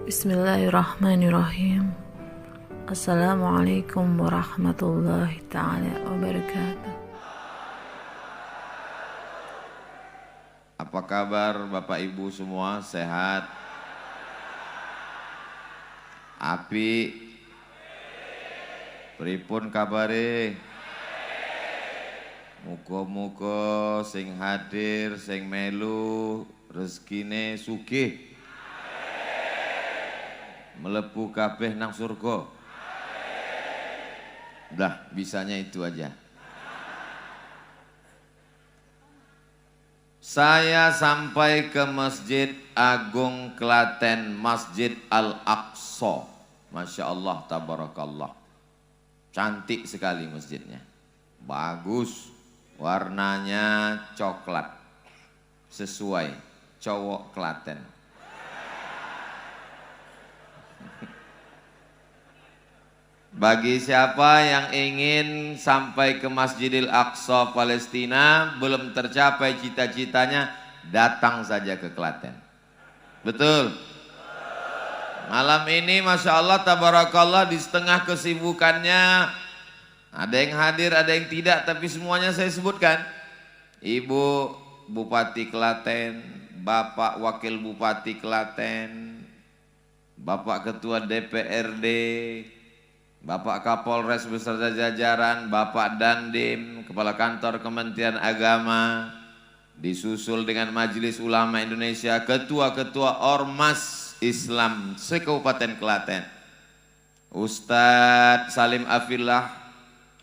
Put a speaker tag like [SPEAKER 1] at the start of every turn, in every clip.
[SPEAKER 1] Bismillahirrahmanirrahim. Assalamualaikum warahmatullahi ta'ala wabarakatuh.
[SPEAKER 2] Apa kabar Bapak Ibu semua, sehat? Api? Pripun kabare? Muga-muga sing hadir, sing melu rezekine sugih. Melebu kabeh nang surga. Udah, bisanya itu aja. Saya sampai ke Masjid Agung Klaten, Masjid Al-Aqsa. Masya Allah, tabarakallah. Cantik sekali masjidnya. Bagus, warnanya coklat. Sesuai, cowok Klaten. Bagi siapa yang ingin sampai ke Masjidil Aqsa Palestina, belum tercapai cita-citanya, datang saja ke Klaten. Betul? Malam ini Masya Allah, tabarakallah, di setengah kesibukannya, ada yang hadir, ada yang tidak, tapi semuanya saya sebutkan. Ibu Bupati Klaten, Bapak Wakil Bupati Klaten, Bapak Ketua DPRD, Bapak Kapolres beserta jajaran, Bapak Dandim, Kepala Kantor Kementerian Agama, disusul dengan Majelis Ulama Indonesia, ketua-ketua Ormas Islam se-Kabupaten Klaten, Ustadz Salim Afillah,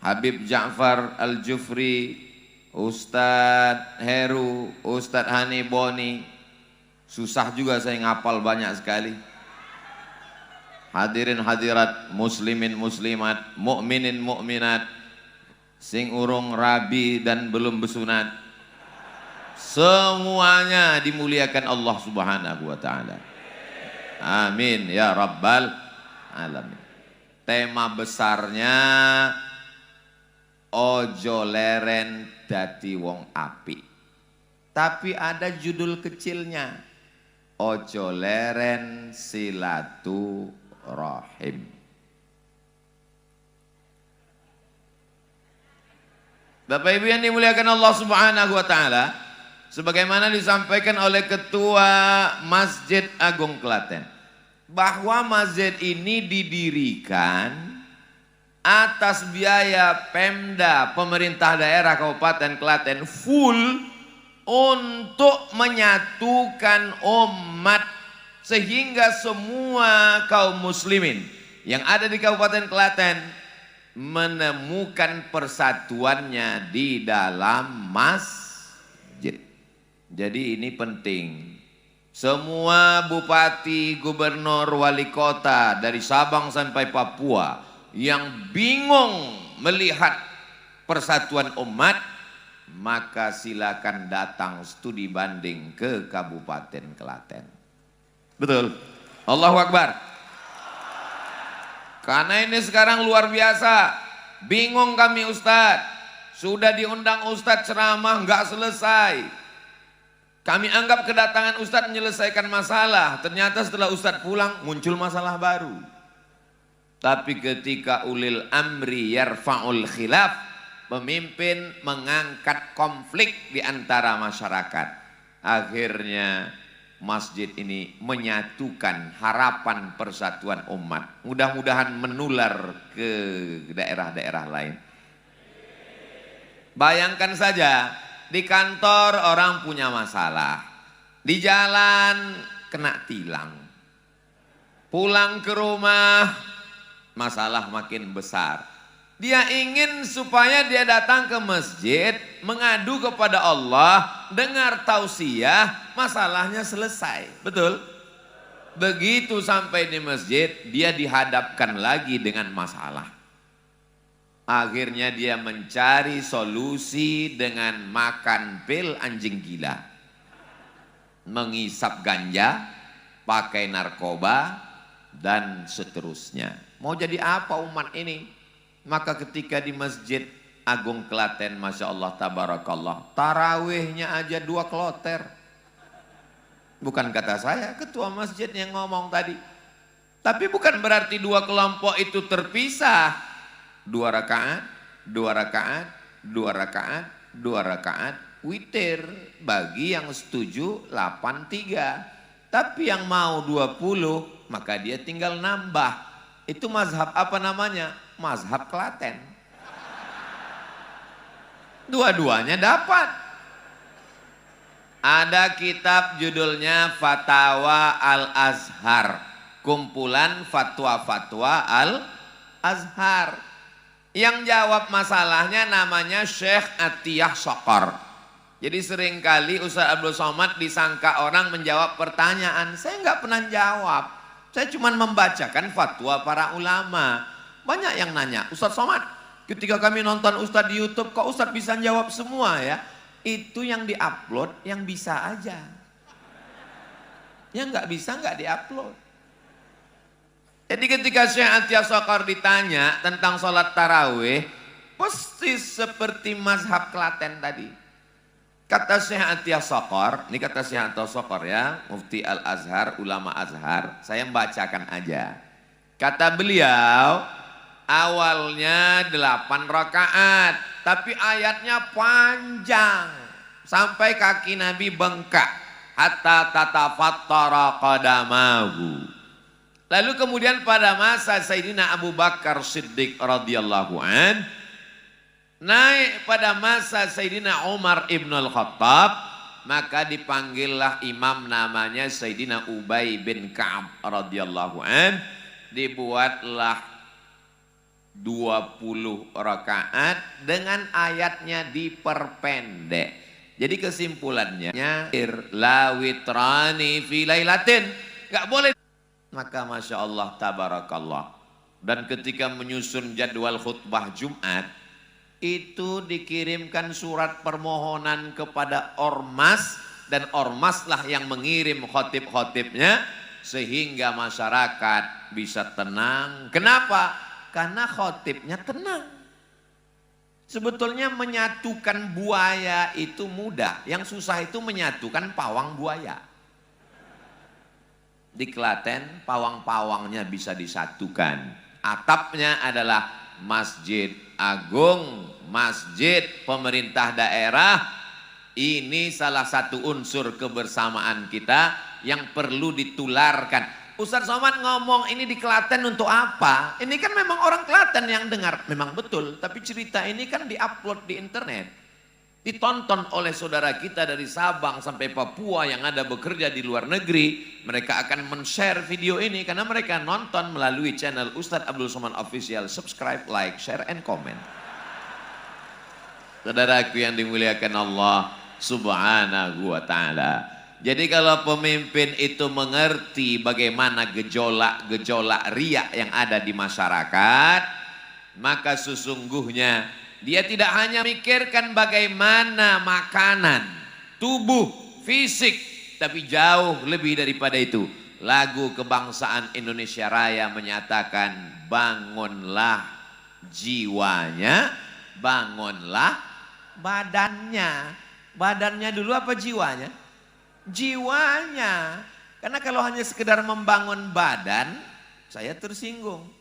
[SPEAKER 2] Habib Ja'far Al-Jufri, Ustadz Heru, Ustadz Hani Boni. Susah juga saya ngapal banyak sekali. Hadirin hadirat, muslimin muslimat, mukminin mukminat, sing urung rabi dan belum besunat, semuanya dimuliakan Allah Subhanahu wa taala. Amin ya rabbal alamin. Tema besarnya ojo leren dadi wong apik. Tapi ada judul kecilnya, ojo leren silaturahim. Bapak Ibu yang dimuliakan Allah Subhanahu wa taala, sebagaimana disampaikan oleh Ketua Masjid Agung Klaten, bahwa masjid ini didirikan atas biaya Pemda, pemerintah daerah Kabupaten Klaten, full untuk menyatukan umat, sehingga semua kaum muslimin yang ada di Kabupaten Klaten menemukan persatuannya di dalam masjid. Jadi ini penting. Semua bupati, gubernur, wali kota dari Sabang sampai Papua yang bingung melihat persatuan umat, maka silakan datang studi banding ke Kabupaten Klaten. Betul? Allahu Akbar. Karena ini sekarang luar biasa. Bingung kami Ustadz. Sudah diundang Ustadz ceramah nggak selesai. Kami anggap kedatangan Ustadz menyelesaikan masalah. Ternyata setelah Ustadz pulang muncul masalah baru. Tapi ketika ulil amri yarfa'ul khilaf, pemimpin mengangkat konflik di antara masyarakat, akhirnya masjid ini menyatukan harapan persatuan umat. Mudah-mudahan menular ke daerah-daerah lain. Bayangkan saja, di kantor orang punya masalah, di jalan kena tilang, pulang ke rumah masalah makin besar. Dia ingin supaya dia datang ke masjid, mengadu kepada Allah, dengar tausiah, masalahnya selesai. Betul? Begitu sampai di masjid, dia dihadapkan lagi dengan masalah. Akhirnya dia mencari solusi dengan makan pil anjing gila, mengisap ganja, pakai narkoba, dan seterusnya. Mau jadi apa umat ini? Maka ketika di Masjid Agung Klaten, Masya Allah, tabarakallah, tarawihnya aja 2 kloter. Bukan kata saya, ketua masjid yang ngomong tadi. Tapi bukan berarti dua kelompok itu terpisah. 2 rakaat, 2 rakaat, 2 rakaat, 2 rakaat, witir. Bagi yang setuju 83. Tapi yang mau 20, maka dia tinggal nambah. Itu mazhab apa namanya? Mazhab Klaten. Dua-duanya dapat. Ada kitab judulnya Fatawa Al-Azhar. Kumpulan fatwa-fatwa Al-Azhar. Yang jawab masalahnya namanya Syekh Atiyah Sokor. Jadi seringkali Ustaz Abdul Somad disangka orang menjawab pertanyaan. Saya nggak pernah jawab. Saya cuma membacakan fatwa para ulama. Banyak yang nanya, Ustaz Somad, ketika kami nonton Ustaz di YouTube, kok Ustaz bisa jawab semua ya? Itu yang diupload, yang bisa aja. Yang nggak bisa nggak diupload. Jadi ketika Syekh Atiyah Sokor ditanya tentang sholat tarawih, pasti seperti mazhab Klaten tadi. Kata Syekh Atiyah Sokor, ini kata Syekh Atiyah Sokor ya, Mufti Al-Azhar, ulama Azhar, saya membacakan aja. Kata beliau, awalnya 8 rakaat, tapi ayatnya panjang. Sampai kaki Nabi bengkak. Hatta tatafattara qadamahu. Lalu kemudian pada masa Sayyidina Abu Bakar Siddiq radhiyallahu an, naik pada masa Sayyidina Umar ibn al-Khattab, maka dipanggillah imam namanya Sayyidina Ubay bin Ka'ab radhiyallahu an, dibuatlah 20 rakaat dengan ayatnya diperpendek. Jadi kesimpulannya, la witrani fi lailatin, enggak boleh. Maka Masya Allah tabarakallah. Dan ketika menyusun jadwal khutbah Jumat, itu dikirimkan surat permohonan kepada ormas, dan ormaslah yang mengirim khotib-khotibnya, sehingga masyarakat bisa tenang. Kenapa? Karena khotibnya tenang. Sebetulnya menyatukan buaya itu mudah, yang susah itu menyatukan pawang buaya. Di Klaten pawang-pawangnya bisa disatukan. Atapnya adalah Masjid Agung, masjid pemerintah daerah. Ini salah satu unsur kebersamaan kita yang perlu ditularkan. Ustaz Somad ngomong ini di Klaten untuk apa? Ini kan memang orang Klaten yang dengar, memang betul. Tapi cerita ini kan diupload di internet. Ditonton oleh saudara kita dari Sabang sampai Papua yang ada bekerja di luar negeri. Mereka akan men-share video ini karena mereka nonton melalui channel Ustaz Abdul Somad Official. Subscribe, like, share, and comment. Saudaraku yang dimuliakan Allah Subhanahu wa ta'ala. Jadi kalau pemimpin itu mengerti bagaimana gejolak-gejolak riak yang ada di masyarakat, maka sesungguhnya dia tidak hanya mikirkan bagaimana makanan, tubuh, fisik, tapi jauh lebih daripada itu. Lagu kebangsaan Indonesia Raya menyatakan, bangunlah jiwanya, bangunlah badannya. Badannya dulu apa jiwanya? Jiwanya. Karena kalau hanya sekedar membangun badan, saya tersinggung.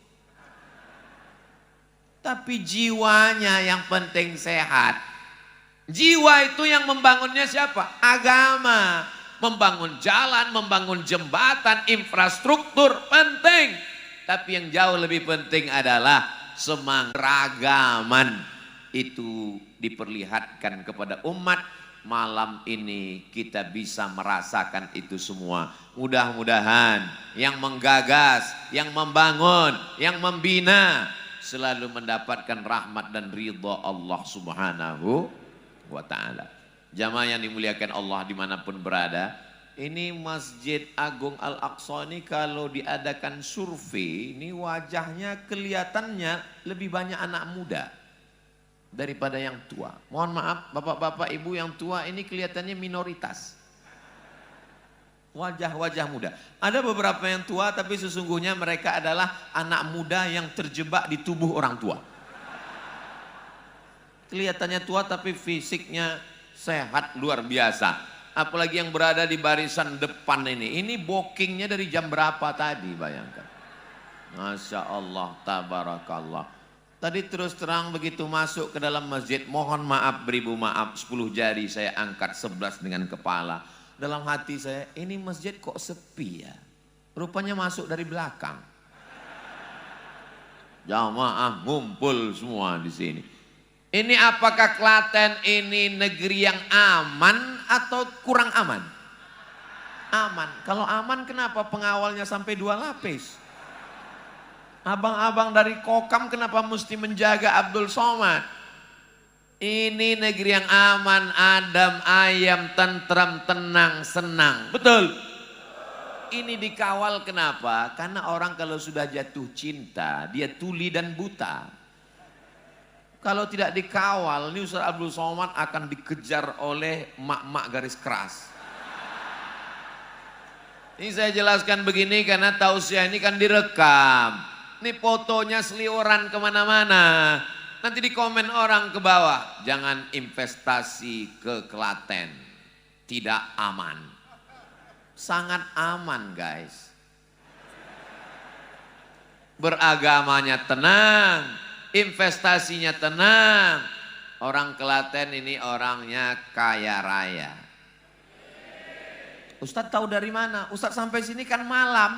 [SPEAKER 2] Tapi jiwanya yang penting sehat. Jiwa itu yang membangunnya siapa? Agama. Membangun jalan, membangun jembatan, infrastruktur penting. Tapi yang jauh lebih penting adalah semangat ragaman. Itu diperlihatkan kepada umat. Malam ini kita bisa merasakan itu semua. Mudah-mudahan yang menggagas, yang membangun, yang membina selalu mendapatkan rahmat dan ridha Allah Subhanahu wa ta'ala. Jamaah yang dimuliakan Allah dimanapun berada, ini Masjid Agung Al-Aqsa ini kalau diadakan survei, ini wajahnya kelihatannya lebih banyak anak muda daripada yang tua. Mohon maaf bapak-bapak ibu yang tua ini kelihatannya minoritas. Wajah-wajah muda. Ada beberapa yang tua tapi sesungguhnya mereka adalah anak muda yang terjebak di tubuh orang tua. Kelihatannya tua tapi fisiknya sehat luar biasa. Apalagi yang berada di barisan depan ini. Ini bookingnya dari jam berapa tadi bayangkan. Masya Allah, tabarakallah. Tadi terus terang begitu masuk ke dalam masjid, mohon maaf beribu maaf, 10 jari saya angkat 11 dengan kepala. Dalam hati saya, ini masjid kok sepi ya? Rupanya masuk dari belakang. Jamaah ngumpul semua di sini. Ini apakah Klaten ini negeri yang aman atau kurang aman? Aman. Kalau aman kenapa pengawalnya sampai 2 lapis? Abang-abang dari Kokam kenapa mesti menjaga Abdul Somad? Ini negeri yang aman, adem, ayam, tentram, tenang, senang. Betul? Ini dikawal kenapa? Karena orang kalau sudah jatuh cinta, dia tuli dan buta. Kalau tidak dikawal, ini Ustaz Abdul Somad akan dikejar oleh mak-mak garis keras. Ini saya jelaskan begini karena tausiah ini kan direkam. Ini fotonya seliweran kemana-mana. Nanti di komen orang ke bawah, jangan investasi ke Klaten, tidak aman. Sangat aman guys. Beragamanya tenang, investasinya tenang. Orang Klaten ini orangnya kaya raya. Ustadz tahu dari mana? Ustadz sampai sini kan malam,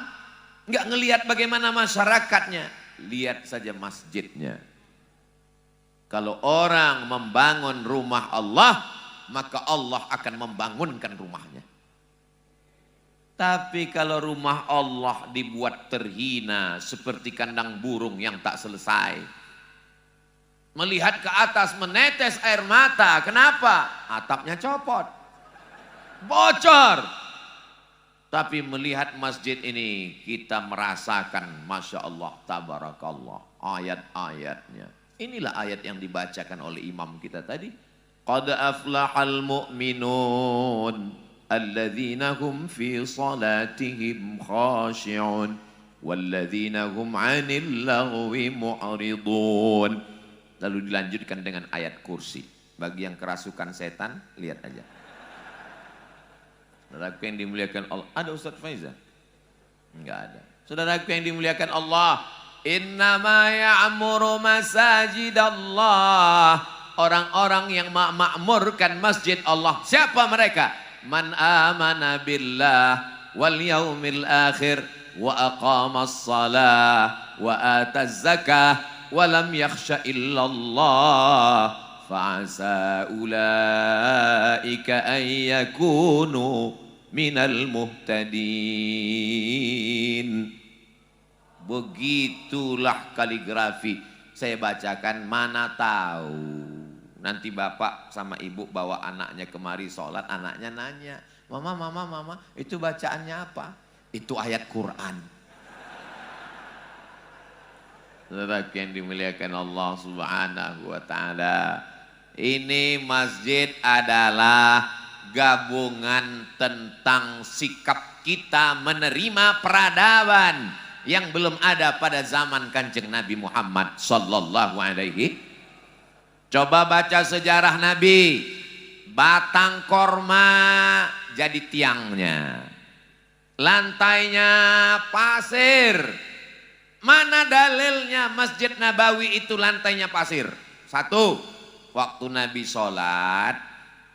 [SPEAKER 2] nggak ngelihat bagaimana masyarakatnya. Lihat saja masjidnya. Kalau orang membangun rumah Allah, maka Allah akan membangunkan rumahnya. Tapi kalau rumah Allah dibuat terhina seperti kandang burung yang tak selesai. Melihat ke atas menetes air mata. Kenapa? Atapnya copot. Bocor. Tapi melihat masjid ini kita merasakan Masya Allah, tabarakallah, ayat-ayatnya. Inilah ayat yang dibacakan oleh imam kita tadi. Qad aflahal mu'minun alladzina hum fi salatihim khashi'un walladzina hum 'anil lagwi mu'ridun. Lalu dilanjutkan dengan ayat kursi. Bagi yang kerasukan setan, lihat aja. Saudaraku yang dimuliakan Allah, ada Ustaz Faizal? Enggak ada. Saudaraku yang dimuliakan Allah, innama ya'muru masajidallah. Orang-orang yang memakmurkan masjid Allah. Siapa mereka? Man amana billah wal yaumil akhir wa aqamas salah wa ataz zakah wa lam yakhsha illallah. Fa'asa ulaika an yakunu minal muhtadin. Begitulah kaligrafi. Saya bacakan, mana tahu nanti bapak sama ibu bawa anaknya kemari sholat, anaknya nanya, mama, itu bacaannya apa? Itu ayat Quran. Saudara yang dimuliakan Allah Subhanahu wa ta'ala. Ini masjid adalah gabungan tentang sikap kita menerima peradaban yang belum ada pada zaman Kanjeng Nabi Muhammad sallallahu alaihi. Coba baca sejarah Nabi. Batang korma jadi tiangnya. Lantainya pasir. Mana dalilnya Masjid Nabawi itu lantainya pasir? Satu, waktu Nabi sholat,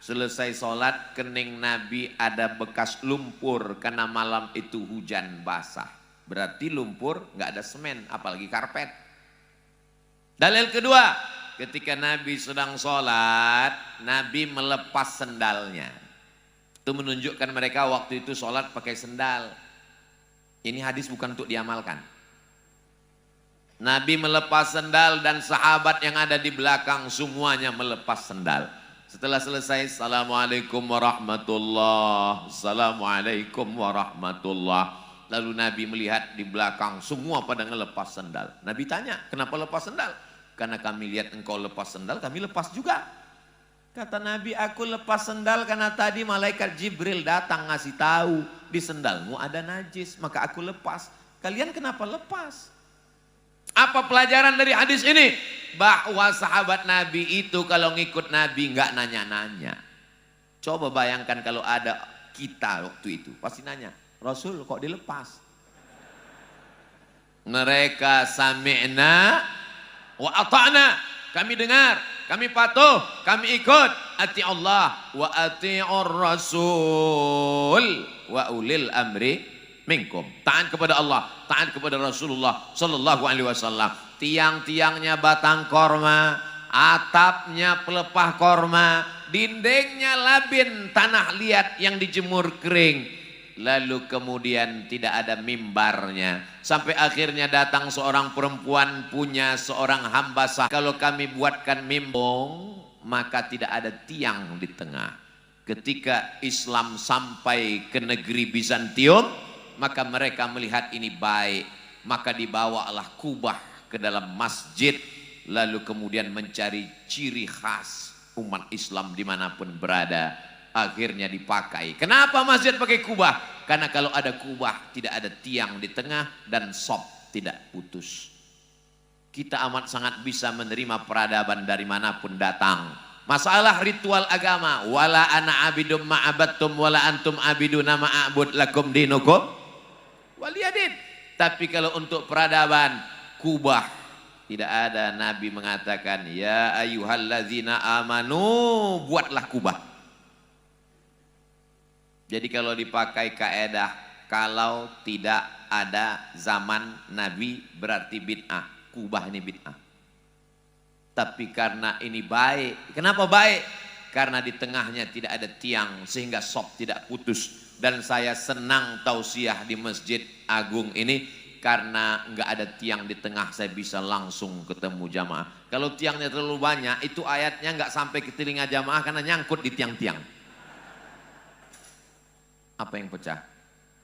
[SPEAKER 2] selesai sholat kening Nabi ada bekas lumpur karena malam itu hujan basah. Berarti lumpur nggak ada semen, apalagi karpet. Dalil kedua, ketika Nabi sedang sholat, Nabi melepas sendalnya. Itu menunjukkan mereka waktu itu sholat pakai sendal. Ini hadis bukan untuk diamalkan. Nabi melepas sendal dan sahabat yang ada di belakang semuanya melepas sendal. Setelah selesai, Assalamualaikum warahmatullah, Assalamualaikum warahmatullah. Lalu Nabi melihat di belakang semua pada ngelepas sendal. Nabi tanya, kenapa lepas sendal? Karena kami lihat engkau lepas sendal, kami lepas juga. Kata Nabi, aku lepas sendal karena tadi malaikat Jibril datang ngasih tahu di sendalmu ada najis, maka aku lepas. Kalian kenapa lepas? Apa pelajaran dari hadis ini? Bahwa sahabat Nabi itu kalau ngikut Nabi nggak nanya-nanya. Coba bayangkan kalau ada kita waktu itu, pasti nanya, Rasul kok dilepas? Mereka sami'na wa ata'na, kami dengar, kami patuh, kami ikut. Ati Allah wa ati'ur rasul wa ulil amri minkum. Taat kepada Allah, taat kepada Rasulullah sallallahu alaihi wasallam. Tiang-tiangnya batang korma, atapnya pelepah korma, dindingnya labin tanah liat yang dijemur kering. Lalu kemudian tidak ada mimbarnya. Sampai akhirnya datang seorang perempuan punya seorang hamba sah. Kalau kami buatkan mimbong, maka tidak ada tiang di tengah. Ketika Islam sampai ke negeri Bizantium, maka mereka melihat ini baik. Maka dibawalah kubah ke dalam masjid. Lalu kemudian mencari ciri khas umat Islam dimanapun berada. Akhirnya dipakai. Kenapa masjid pakai kubah? Karena kalau ada kubah tidak ada tiang di tengah dan sop tidak putus. Kita amat sangat bisa menerima peradaban dari manapun datang. Masalah ritual agama, wala ana abidum ma'abattum wala antum abiduna ma'abud lakum dinukum waliyadin. Tapi kalau untuk peradaban, kubah tidak ada. Nabi mengatakan, ya ayyuhallazina amanu, buatlah kubah. Jadi kalau dipakai kaedah, kalau tidak ada zaman Nabi berarti bid'ah. Kubah ini bid'ah. Tapi karena ini baik. Kenapa baik? Karena di tengahnya tidak ada tiang sehingga sop tidak putus. Dan saya senang tausiah di Masjid Agung ini karena nggak ada tiang di tengah, saya bisa langsung ketemu jamaah. Kalau tiangnya terlalu banyak, itu ayatnya nggak sampai ke telinga jamaah karena nyangkut di tiang-tiang. Apa yang pecah?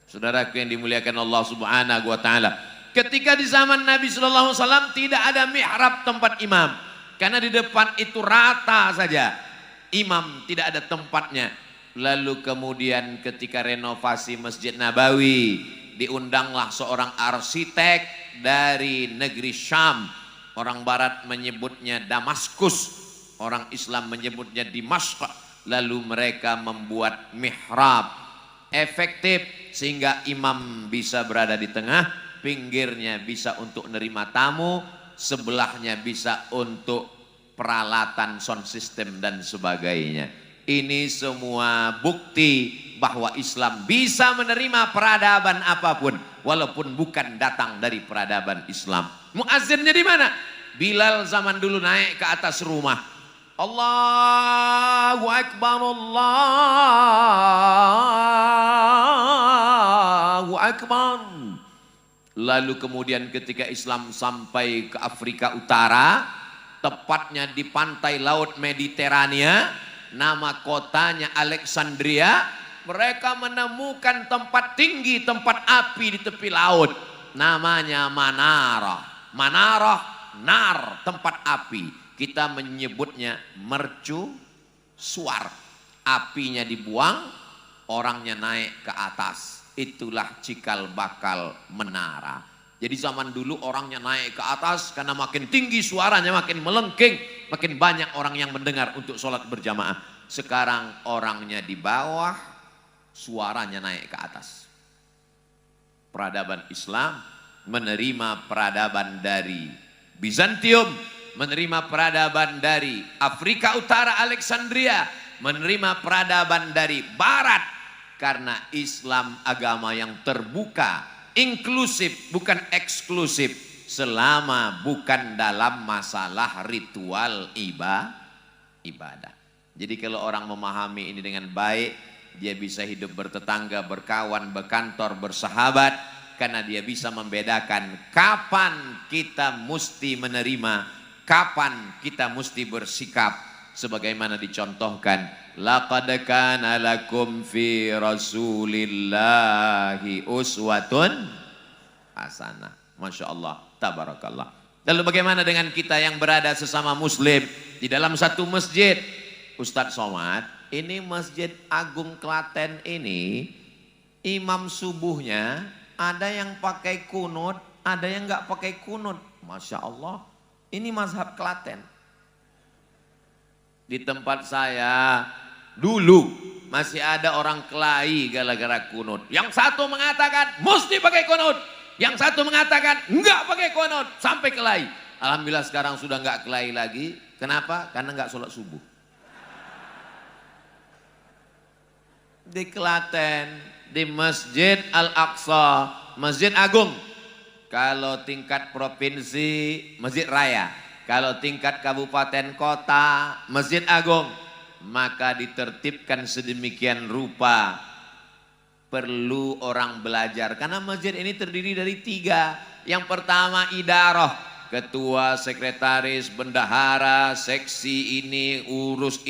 [SPEAKER 2] Saudaraku yang dimuliakan Allah Subhanahu wa taala. Ketika di zaman Nabi sallallahu alaihi wasallam tidak ada mihrab tempat imam. Karena di depan itu rata saja. Imam tidak ada tempatnya. Lalu kemudian ketika renovasi Masjid Nabawi, diundanglah seorang arsitek dari negeri Syam. Orang barat menyebutnya Damaskus, orang Islam menyebutnya Dimashq. Lalu mereka membuat mihrab efektif sehingga imam bisa berada di tengah, pinggirnya bisa untuk nerima tamu, sebelahnya bisa untuk peralatan sound system dan sebagainya. Ini semua bukti bahwa Islam bisa menerima peradaban apapun walaupun bukan datang dari peradaban Islam. Muazzinnya di mana? Bilal zaman dulu naik ke atas rumah. Allahu Akbar, Allahu Akbar. Lalu kemudian ketika Islam sampai ke Afrika Utara, tepatnya di pantai laut Mediterania, nama kotanya Alexandria, mereka menemukan tempat tinggi, tempat api di tepi laut. Namanya Manarah. Manarah, nar, tempat api. Kita menyebutnya mercusuar. Apinya dibuang, orangnya naik ke atas. Itulah cikal bakal menara. Jadi zaman dulu orangnya naik ke atas karena makin tinggi suaranya, makin melengking, makin banyak orang yang mendengar untuk sholat berjamaah. Sekarang orangnya di bawah, suaranya naik ke atas. Peradaban Islam menerima peradaban dari Bizantium, menerima peradaban dari Afrika Utara, Alexandria, menerima peradaban dari Barat, karena Islam agama yang terbuka, inklusif, bukan eksklusif, selama bukan dalam masalah ritual ibadah. Jadi kalau orang memahami ini dengan baik, dia bisa hidup bertetangga, berkawan, berkantor, bersahabat, karena dia bisa membedakan kapan kita mesti menerima, kapan kita mesti bersikap sebagaimana dicontohkan, laqad kana lakum fi rasulillahi uswatun hasanah. Masya Allah, tabarakallah. Lalu bagaimana dengan kita yang berada sesama muslim di dalam satu masjid? Ustadz Somad, ini Masjid Agung Klaten ini, imam subuhnya ada yang pakai kunut, ada yang nggak pakai kunut. Masya Allah. Ini mazhab Klaten. Di tempat saya dulu masih ada orang kelahi gara-gara kunut. Yang satu mengatakan mesti pakai kunut, Yang satu mengatakan enggak pakai kunut sampai kelahi. Alhamdulillah sekarang sudah enggak kelahi lagi. Kenapa? Karena enggak sholat subuh. Di Klaten, di Masjid Al-Aqsa, Masjid Agung. Kalau tingkat provinsi, Masjid Raya. Kalau tingkat kabupaten kota, Masjid Agung. Maka ditertibkan sedemikian rupa. Perlu orang belajar. Karena masjid ini terdiri dari 3. Yang pertama idarah. Ketua, sekretaris, bendahara, seksi ini, urus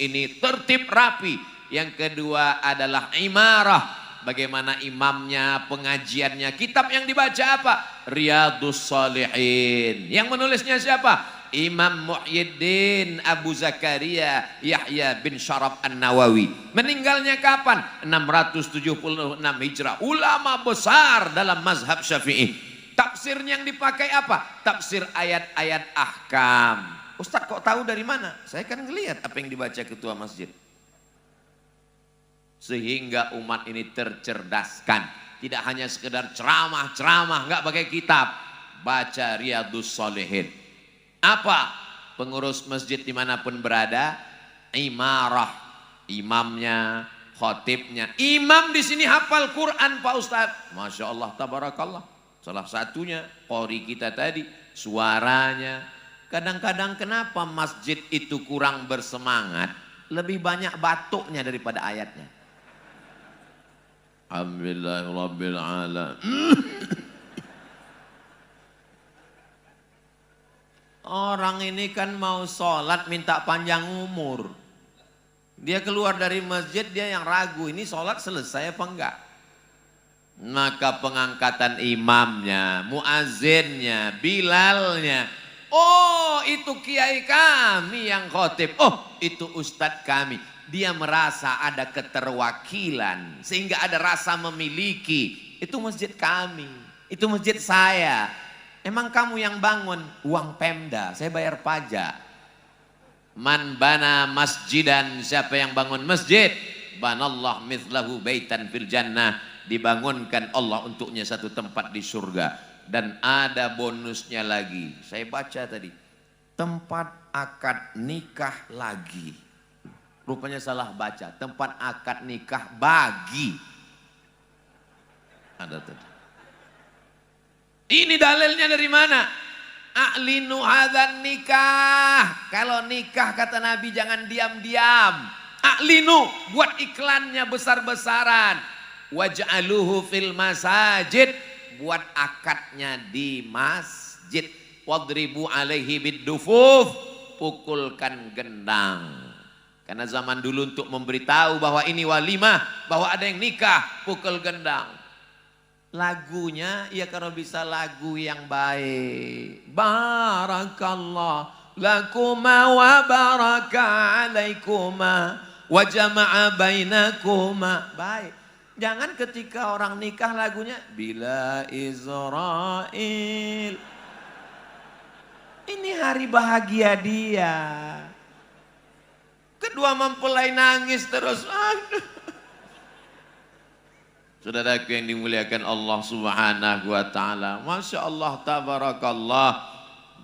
[SPEAKER 2] ini. Tertib rapi. Yang kedua adalah imarah. Bagaimana imamnya, pengajiannya. Kitab yang dibaca apa? Riyadhus Shalihin. Yang menulisnya siapa? Imam Muhyiddin Abu Zakaria Yahya bin Syaraf An-Nawawi. Meninggalnya kapan? 676 Hijrah. Ulama besar dalam mazhab Syafi'i. Tafsirnya yang dipakai apa? Tafsir ayat-ayat ahkam. Ustaz kok tahu dari mana? Saya kan ngelihat apa yang dibaca ketua masjid. Sehingga umat ini tercerdaskan. Tidak hanya sekedar ceramah, nggak pakai kitab. Baca Riyadhus Shalihin. Apa? Pengurus masjid dimanapun berada, imarah, imamnya, khotibnya. Imam di sini hafal Quran Pak Ustadz. Masya Allah, tabarakallah. Salah satunya, qori kita tadi, suaranya. Kadang-kadang kenapa masjid itu kurang bersemangat? Lebih banyak batuknya daripada ayatnya. Alhamdulillahirrabbilalamin. Orang ini kan mau sholat minta panjang umur. Dia keluar dari masjid dia yang ragu ini sholat selesai apa enggak. Maka pengangkatan imamnya, muazzinnya, bilalnya. Oh itu kiai kami yang khotib. Oh itu ustadz kami. Dia merasa ada keterwakilan. Sehingga ada rasa memiliki. Itu masjid kami. Itu masjid saya. Emang kamu yang bangun, uang Pemda, saya bayar pajak. Man bana masjidan, siapa yang bangun masjid? Banallah mithlahu baitan fil jannah. Dibangunkan Allah untuknya satu tempat di surga. Dan ada bonusnya lagi, saya baca tadi. Tempat akad nikah lagi. Rupanya salah baca, tempat akad nikah bagi. Ada tadi. Ini dalilnya dari mana? A'linu hadzan nikah. Kalau nikah kata Nabi jangan diam-diam. A'linu, buat iklannya besar-besaran. Waj'aluhu fil masajid, buat akadnya di masjid. Wadribu alaihi biddufuf, pukulkan gendang. Karena zaman dulu untuk memberitahu bahwa ini walimah, bahwa ada yang nikah, pukul gendang. Lagunya ya kalau bisa lagu yang baik. Barakallah lakuma wa baraka alaikuma wa jama'a bainakuma. Baik. Jangan ketika orang nikah lagunya bila Israel. Ini hari bahagia dia. Kedua mempelai nangis terus. Saudaraku yang dimuliakan Allah Subhanahu wa taala. Masya Allah, tabarakallah.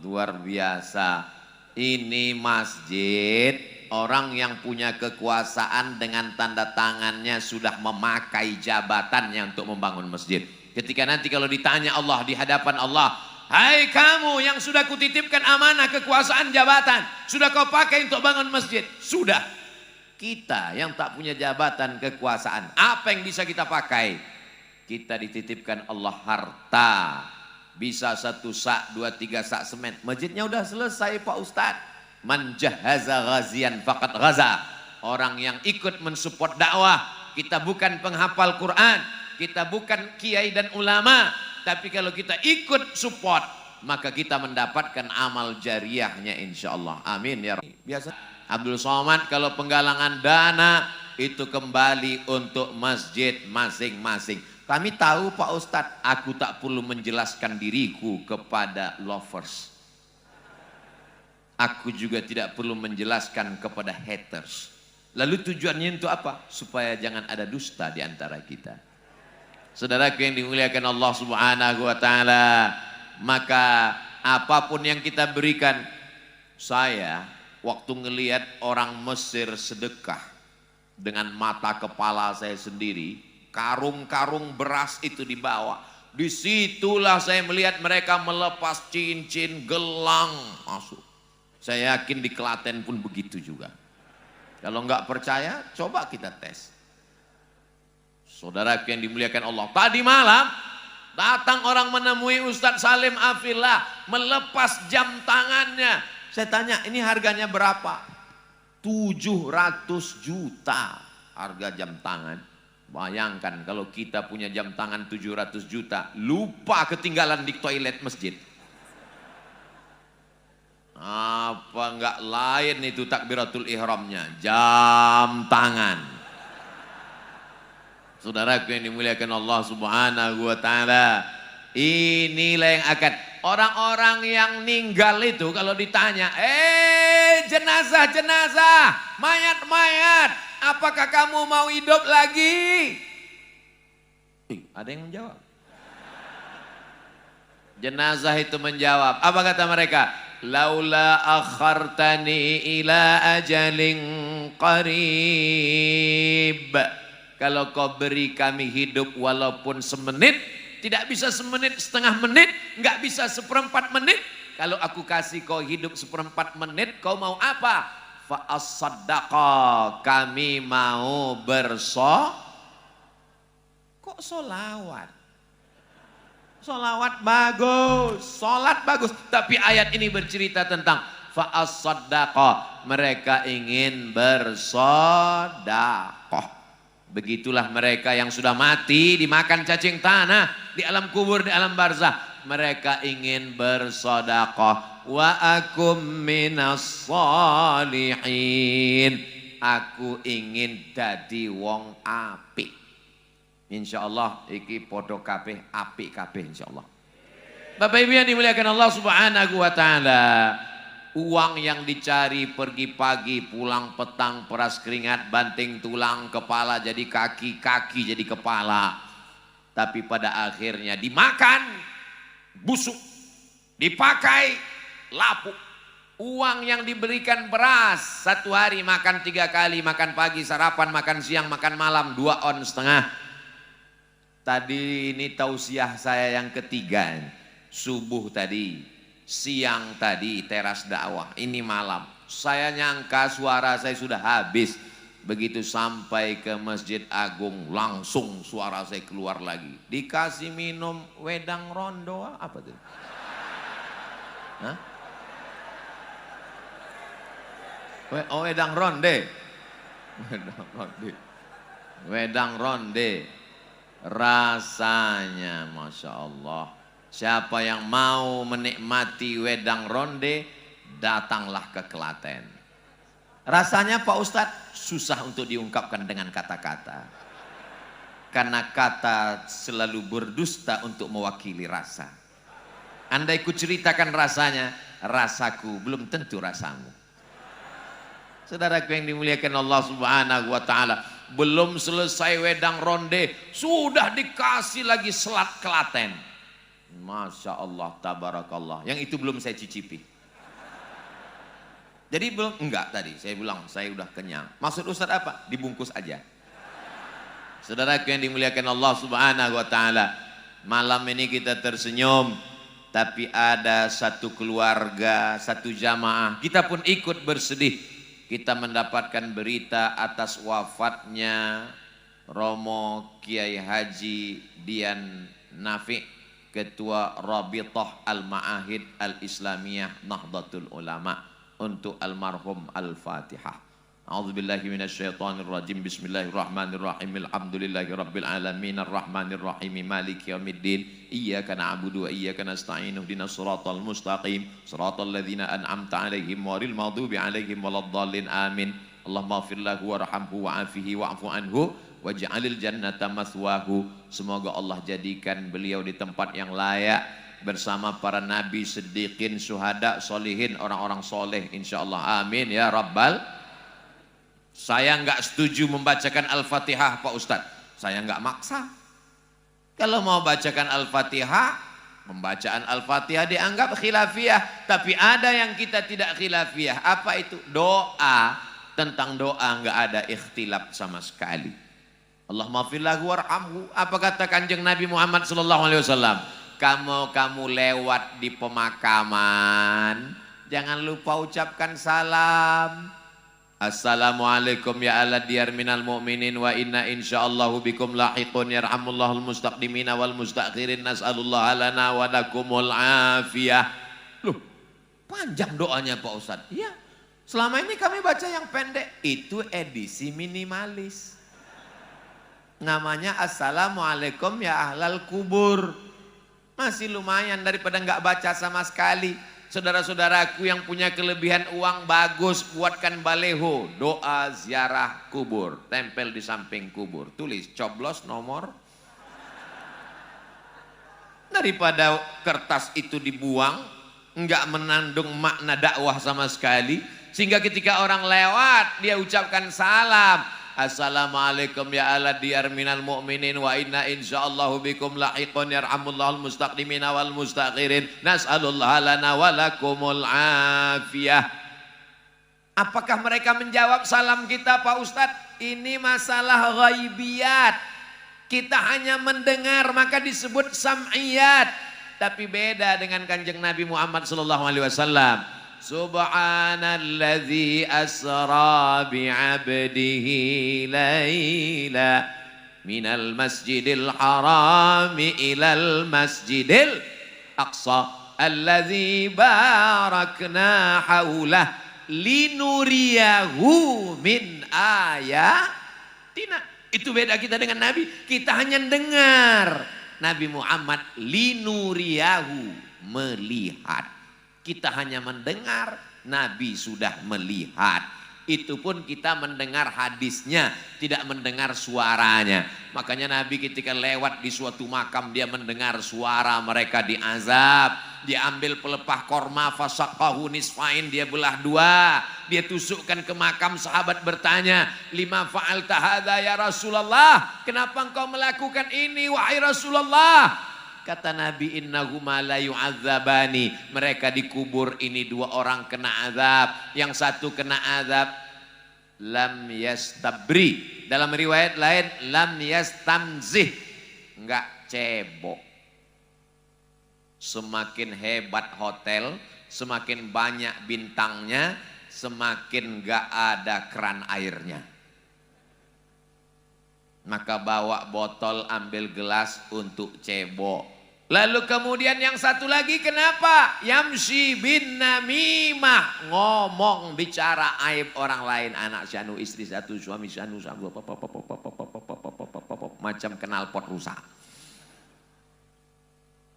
[SPEAKER 2] Luar biasa. Ini masjid, orang yang punya kekuasaan dengan tanda tangannya sudah memakai jabatannya untuk membangun masjid. Ketika nanti kalau ditanya Allah di hadapan Allah, hai kamu yang sudah kutitipkan amanah kekuasaan jabatan, sudah kau pakai untuk bangun masjid? Sudah. Kita yang tak punya jabatan kekuasaan, apa yang bisa kita pakai? Kita dititipkan Allah harta. Bisa 1 sak, 2, 3 sak semen. Masjidnya udah selesai Pak Ustadz. Man jahaza ghazian faqad ghaza. Orang yang ikut mensupport dakwah. Kita bukan penghafal Quran. Kita bukan kiai dan ulama. Tapi kalau kita ikut support, maka kita mendapatkan amal jariahnya insya Allah. Amin ya Rabbi. Biasa Abdul Somad kalau penggalangan dana itu kembali untuk masjid masing-masing. Kami tahu Pak Ustadz, aku tak perlu menjelaskan diriku kepada lovers. Aku juga tidak perlu menjelaskan kepada haters. Lalu tujuannya untuk apa? Supaya jangan ada dusta di antara kita. Saudaraku yang dimuliakan Allah Subhanahu wa taala, maka apapun yang kita berikan, saya waktu ngelihat orang Mesir sedekah dengan mata kepala saya sendiri, karung-karung beras itu dibawa. Disitulah saya melihat mereka melepas cincin, gelang masuk. Saya yakin di Klaten pun begitu juga. Kalau nggak percaya, coba kita tes. Saudara yang dimuliakan Allah, tadi malam datang orang menemui Ustadz Salim Afillah melepas jam tangannya. Saya tanya, ini harganya berapa? 700 juta harga jam tangan. Bayangkan kalau kita punya jam tangan 700 juta, lupa ketinggalan di toilet masjid. Apa enggak lain itu takbiratul ihramnya, jam tangan. Saudaraku yang dimuliakan Allah Subhanahu wa taala, inilah yang akan orang-orang yang ninggal itu kalau ditanya, jenazah, mayat, apakah kamu mau hidup lagi? Ada yang menjawab. Jenazah itu menjawab, apa kata mereka? Laula akhartani ila ajalin qarib. Kalau kau beri kami hidup walaupun semenit, tidak bisa semenit, setengah menit, nggak bisa seperempat menit. Kalau aku kasih kau hidup seperempat menit, kau mau apa? Fa'as-saddaqa, kami mau kok solawat? Solawat bagus, solat bagus. Tapi ayat ini bercerita tentang fa'as-saddaqa, mereka ingin bersodaqah. Begitulah mereka yang sudah mati, dimakan cacing tanah, di alam kubur, di alam barzah. Mereka ingin bersodaqah. Wa akum minas salihin. Aku ingin dadi wong apik. Insyaallah iki podo kabeh apik kabeh insyaallah. Bapak Ibu yang dimuliakan Allah Subhanahu wa taala, uang yang dicari pergi pagi, pulang petang, peras keringat, banting tulang, kepala jadi kaki, kaki jadi kepala. Tapi pada akhirnya dimakan, busuk, dipakai, lapuk. Uang yang diberikan beras, satu hari makan 3 kali, makan pagi, sarapan, makan siang, makan malam, 2,5 on. Tadi ini tausiah saya yang ketiga, subuh tadi, siang tadi teras dakwah, ini malam. Saya nyangka suara saya sudah habis. Begitu sampai ke Masjid Agung langsung suara saya keluar lagi. Dikasih minum wedang rondo, apa tuh? Hah? Oh, wedang ronde. Wedang ronde. Wedang ronde. Rasanya Masya Allah. Siapa yang mau menikmati wedang ronde, datanglah ke Klaten. Rasanya Pak Ustadz susah untuk diungkapkan dengan kata-kata. Karena kata selalu berdusta untuk mewakili rasa. Andai ku ceritakan rasanya, rasaku belum tentu rasamu. Saudaraku yang dimuliakan Allah Subhanahu wa taala, belum selesai wedang ronde, sudah dikasih lagi selat Klaten. Masya Allah, tabarakallah. Yang itu belum saya cicipi. Jadi belum, enggak tadi, saya bilang saya udah kenyang. Maksud Ustaz apa? Dibungkus aja. Saudaraku yang dimuliakan Allah Subhanahu wa taala, malam ini kita tersenyum, tapi ada satu keluarga, satu jamaah, kita pun ikut bersedih. Kita mendapatkan berita atas wafatnya Romo Kiai Haji Dian Nafi, Ketua Rabithah Al-Ma'ahid Al-Islamiyah Nahdlatul Ulama, untuk almarhum Al-Fatihah. A'udzubillahi minasyaitonirrajim. Bismillahirrahmanirrahim. Alhamdulillahirabbil alamin arrahmanirrahim maliki yaumiddin. Iyyaka na'budu wa iyyaka nasta'in. Ihdinas siratal mustaqim. Siratal ladzina an'amta 'alaihim ghairil maghdubi 'alaihim waladdallin. Amin. Allahumma ighfir lahu warhamhu wa'afihi wa'fu anhu waj'alil jannata mathwahu. Semoga Allah jadikan beliau di tempat yang layak bersama para nabi, siddiqin, syuhada, solihin, orang-orang soleh insyaallah. Amin ya rabbal. Saya enggak setuju membacakan Al-Fatihah Pak Ustadz. Saya enggak maksa. Kalau mau bacakan Al-Fatihah, pembacaan Al-Fatihah dianggap khilafiyah. Tapi ada yang kita tidak khilafiyah. Apa itu? Doa. Tentang doa nggak ada ikhtilaf sama sekali. Allahumma fillahu warhamhu. Apa kata Kanjeng Nabi Muhammad SAW? Kamu lewat di pemakaman, jangan lupa ucapkan salam. Assalamualaikum ya ala diyar minal mu'minin wa inna insyaallahu bikum lahiqun yarhamullahul mustaqdimina wal mustakhirin nas'alullah lana wa lakumul afiyah. Loh, panjang doanya Pak Ustadz. Iya, selama ini kami baca yang pendek. Itu edisi minimalis. Namanya Assalamualaikum ya ahlal kubur. Masih lumayan daripada nggak baca sama sekali. Saudara-saudaraku yang punya kelebihan uang, bagus, buatkan baleho, doa ziarah kubur, tempel di samping kubur, tulis coblos nomor. Daripada kertas itu dibuang, nggak menandung makna dakwah sama sekali, sehingga ketika orang lewat dia ucapkan salam. Assalamualaikum ya ala diyar minal mu'minin wa inna insyaallahu bikum lahiqun yarhamullahul mustaqdimina wal mustakhirin nas'alullah lana wa lakumul afiyah. Apakah mereka menjawab salam kita Pak Ustadz? Ini masalah ghaibiyat. Kita hanya mendengar maka disebut sam'iyat. Tapi beda dengan Kanjeng Nabi Muhammad SAW. Subhanalladzi asra bi'abdihi layla minal masjidil harami ilal masjidil aqsa alladzi barakna haulah linuriyahu min ayatina. Itu beda kita dengan Nabi. Kita hanya dengar. Nabi Muhammad linuriyahu, melihat. Kita hanya mendengar, Nabi sudah melihat. Itu pun kita mendengar hadisnya, tidak mendengar suaranya. Makanya Nabi ketika lewat di suatu makam, dia mendengar suara mereka diazab. Dia ambil pelepah korma, fasaqahu nisfain, dia belah dua. Dia tusukkan ke makam, sahabat bertanya, lima fa'alta hadza ya Rasulullah? Kenapa engkau melakukan ini wahai Rasulullah? Kata Nabi, innahuma la yu'adzabani. Mereka dikubur ini dua orang kena azab. Yang satu kena azab lam yastabri. Dalam riwayat lain lam yastamzih. Enggak cebok. Semakin hebat hotel, semakin banyak bintangnya, semakin enggak ada keran airnya. Maka bawa botol, ambil gelas untuk cebok. Lalu kemudian yang satu lagi kenapa? Yamshi bin namimah, ngomong bicara aib orang lain, anak syanu, istri satu, suami syanu, macam knalpot rusak.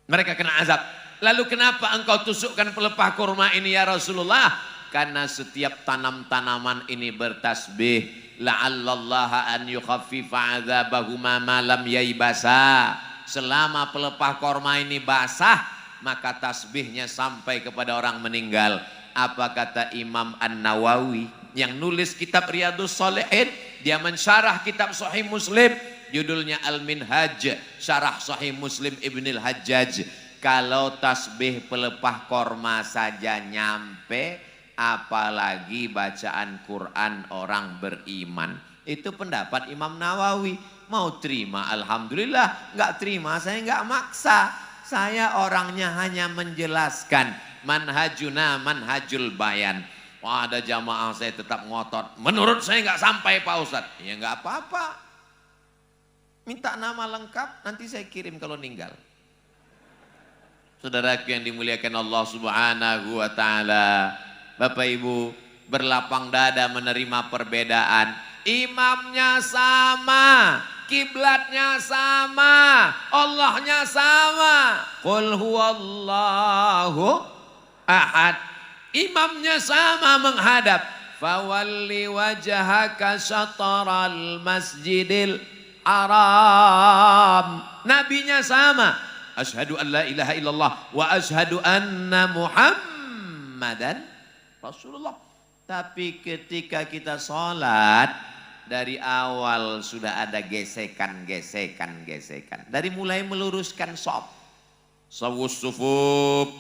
[SPEAKER 2] Mereka kena azab. Lalu kenapa engkau tusukkan pelepah kurma ini ya Rasulullah? Karena setiap tanam-tanaman ini bertasbih, la'allallaha an yukhaffifa adzabahuma ma lam yaibasa. Selama pelepah korma ini basah, maka tasbihnya sampai kepada orang meninggal. Apa kata Imam An-Nawawi yang nulis kitab Riyadhus Shalihin? Dia mensyarah kitab Sahih Muslim, judulnya Al-Minhaj, syarah Sahih Muslim Ibnul Hajjaj. Kalau tasbih pelepah korma saja nyampe, apalagi bacaan Quran orang beriman. Itu pendapat Imam Nawawi. Mau terima alhamdulillah, nggak terima saya nggak maksa. Saya orangnya hanya menjelaskan. Manhajuna manhajul bayan. Wah, ada jamaah saya tetap ngotot. Menurut saya nggak sampai Pak Ustadz. Ya nggak apa-apa. Minta nama lengkap nanti saya kirim kalau meninggal. Saudaraku yang dimuliakan Allah Subhanahu wa taala. Bapak Ibu, berlapang dada menerima perbedaan. Imamnya sama, kiblatnya sama, Allahnya sama. Qul huwallahu ahad. Imamnya sama menghadap. Fawalli wajhaka syatral masjidil haram. Nabinya sama. Asyhadu an la ilaha illallah wa asyhadu anna Muhammadan Rasulullah. Tapi ketika kita sholat, dari awal sudah ada gesekan. Dari mulai meluruskan shaf. Sawus sufuf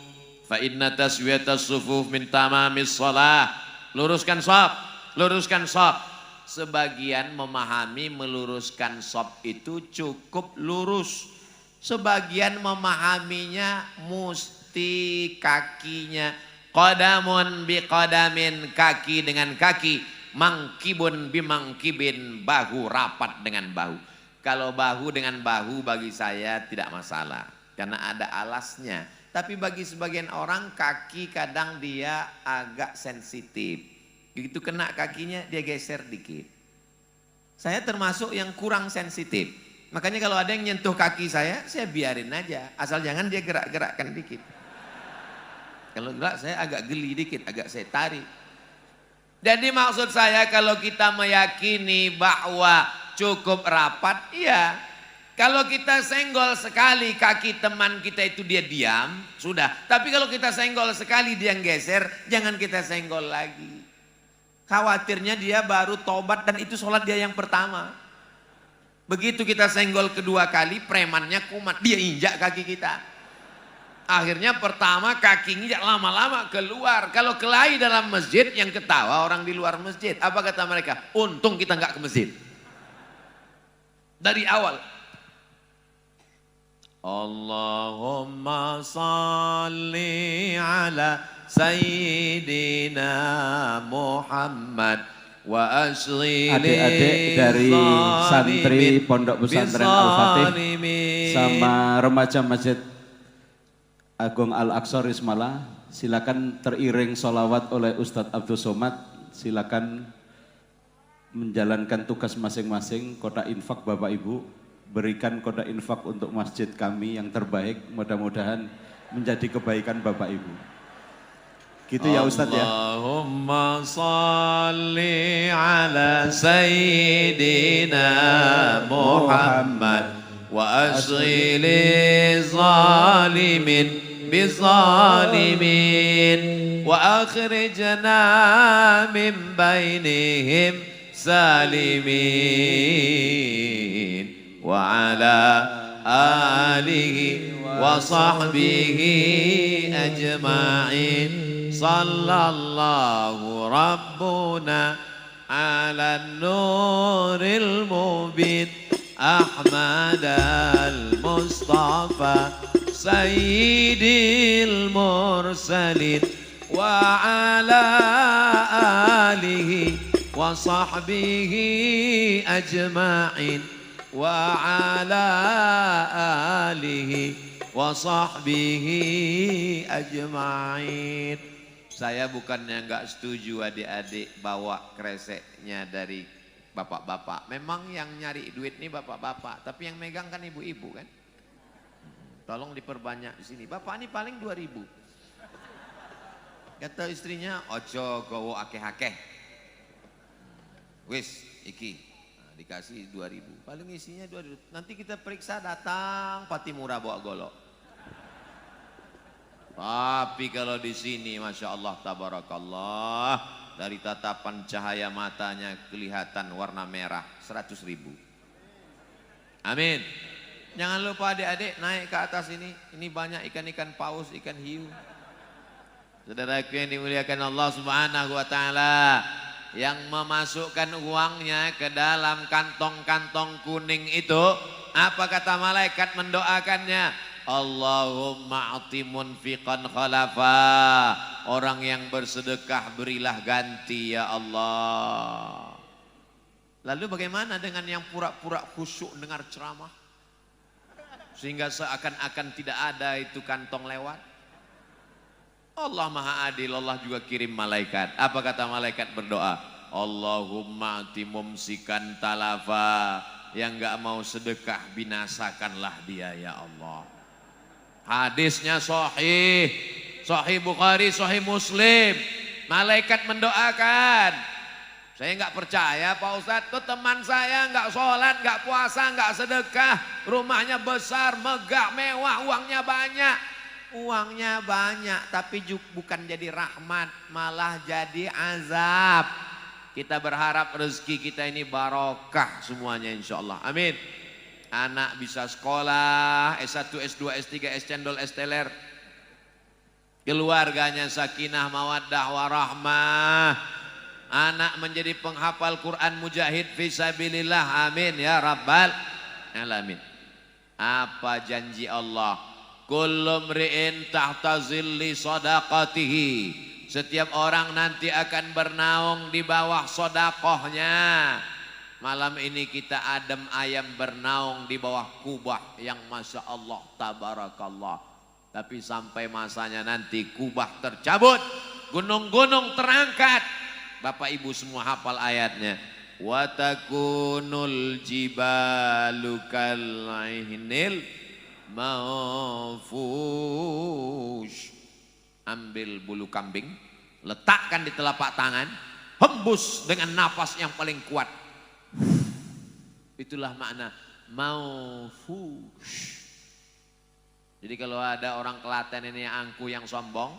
[SPEAKER 2] fa inna taswiyatas sufuf min tamamis shalah. Luruskan shaf. Sebagian memahami meluruskan shaf itu cukup lurus. Sebagian memahaminya mesti kakinya qadamun bi qadamin, kaki dengan kaki, mangkibun bi mangkibin, bahu rapat dengan bahu. Kalau bahu dengan bahu bagi saya tidak masalah karena ada alasnya. Tapi bagi sebagian orang kaki kadang dia agak sensitif. Begitu kena kakinya dia geser dikit. Saya termasuk yang kurang sensitif. Makanya kalau ada yang nyentuh kaki saya biarin aja. Asal jangan dia gerak-gerakkan dikit. Kalau gerak saya agak geli dikit, agak saya tarik. Jadi maksud saya kalau kita meyakini bahwa cukup rapat, iya. Kalau kita senggol sekali kaki teman kita itu dia diam, sudah. Tapi kalau kita senggol sekali dia geser, jangan kita senggol lagi. Khawatirnya dia baru tobat dan itu sholat dia yang pertama. Begitu kita senggol kedua kali, premannya kumat, dia injak kaki kita. Akhirnya pertama kakinya lama-lama keluar. Kalau kelahi dalam masjid yang ketawa orang di luar masjid. Apa kata mereka? Untung kita nggak ke masjid. Dari awal. Allahumma salli ala Sayyidina Muhammad wa asli.
[SPEAKER 3] Adik-adik dari santri Pondok Pesantren Al-Fatih sama remaja Masjid Agung Al-Aqsa Rismala, silakan teriring sholawat oleh Ustadz Abdul Somad. Silakan menjalankan tugas masing-masing. Kotak infak Bapak Ibu, berikan kotak infak untuk masjid kami yang terbaik. Mudah-mudahan menjadi kebaikan Bapak Ibu. Gitu ya Ustadz ya.
[SPEAKER 2] Allahumma salli ala Sayyidina Muhammad wa asghili zalimin bizalimin wa akhrijna min bainihim salimin wa ala alihi wa sahbihi ajma'in. Sallallahu rabbuna ala nuril mubin Ahmad al-Mustafa Sayyidil Mursalin wa ala alihi wa sahbihi ajma'in wa ala alihi wa sahbihi ajma'in. Saya bukannya nggak setuju adik-adik bawa kreseknya dari bapak-bapak. Memang yang nyari duit ini bapak-bapak, tapi yang megang kan ibu-ibu kan. Tolong diperbanyak di sini. Bapak ini paling 2.000. Kata istrinya, ojo gowo akeh-akeh. Wis, iki. Nah, dikasih 2.000. Paling isinya 2.000. Nanti kita periksa datang Pati Murah bawa golok. Tapi kalau di sini Masya Allah tabarakallah, dari tatapan cahaya matanya kelihatan warna merah 100.000. Amin. Jangan lupa adik-adik naik ke atas ini banyak ikan-ikan paus, ikan hiu. Saudaraku yang dimuliakan Allah Subhanahu wa taala, yang memasukkan uangnya ke dalam kantong-kantong kuning itu, apa kata malaikat mendoakannya? Allahumma a'ti munfiqan khalafa. Orang yang bersedekah berilah ganti ya Allah. Lalu bagaimana dengan yang pura-pura khusyuk dengar ceramah? Sehingga seakan-akan tidak ada itu kantong lewat. Allah Maha Adil, Allah juga kirim malaikat. Apa kata malaikat berdoa? Allahumma a'ti mumsikan talafa. Yang gak mau sedekah binasakanlah dia ya Allah. Hadisnya sahih, sahih Bukhari, sahih Muslim. Malaikat mendoakan. Saya nggak percaya Pak Ustadz, tuh teman saya nggak sholat, nggak puasa, nggak sedekah, rumahnya besar, megah, mewah, uangnya banyak. Uangnya banyak, tapi bukan jadi rahmat, malah jadi azab. Kita berharap rezeki kita ini barokah semuanya insya Allah. Amin. Anak bisa sekolah, S1, S2, S3, S cendol, S teler. Keluarganya sakinah, mawaddah, warahmah. Anak menjadi penghafal Quran mujahid fisabilillah. Amin ya rabbal alamin. Apa janji Allah? Kullu mri'in tahta zilli sadaqatihi. Setiap orang nanti akan bernaung di bawah sodakohnya. Malam ini kita adem ayam bernaung di bawah kubah yang masya Allah tabarakallah. Tapi sampai masanya nanti kubah tercabut, gunung-gunung terangkat. Bapak Ibu semua hafal ayatnya. Wa takunul jibalu kal'ihnil manfush. Ambil bulu kambing, letakkan di telapak tangan, hembus dengan napas yang paling kuat. Itulah makna manfush. Jadi kalau ada orang Klaten ini yang angku, yang sombong,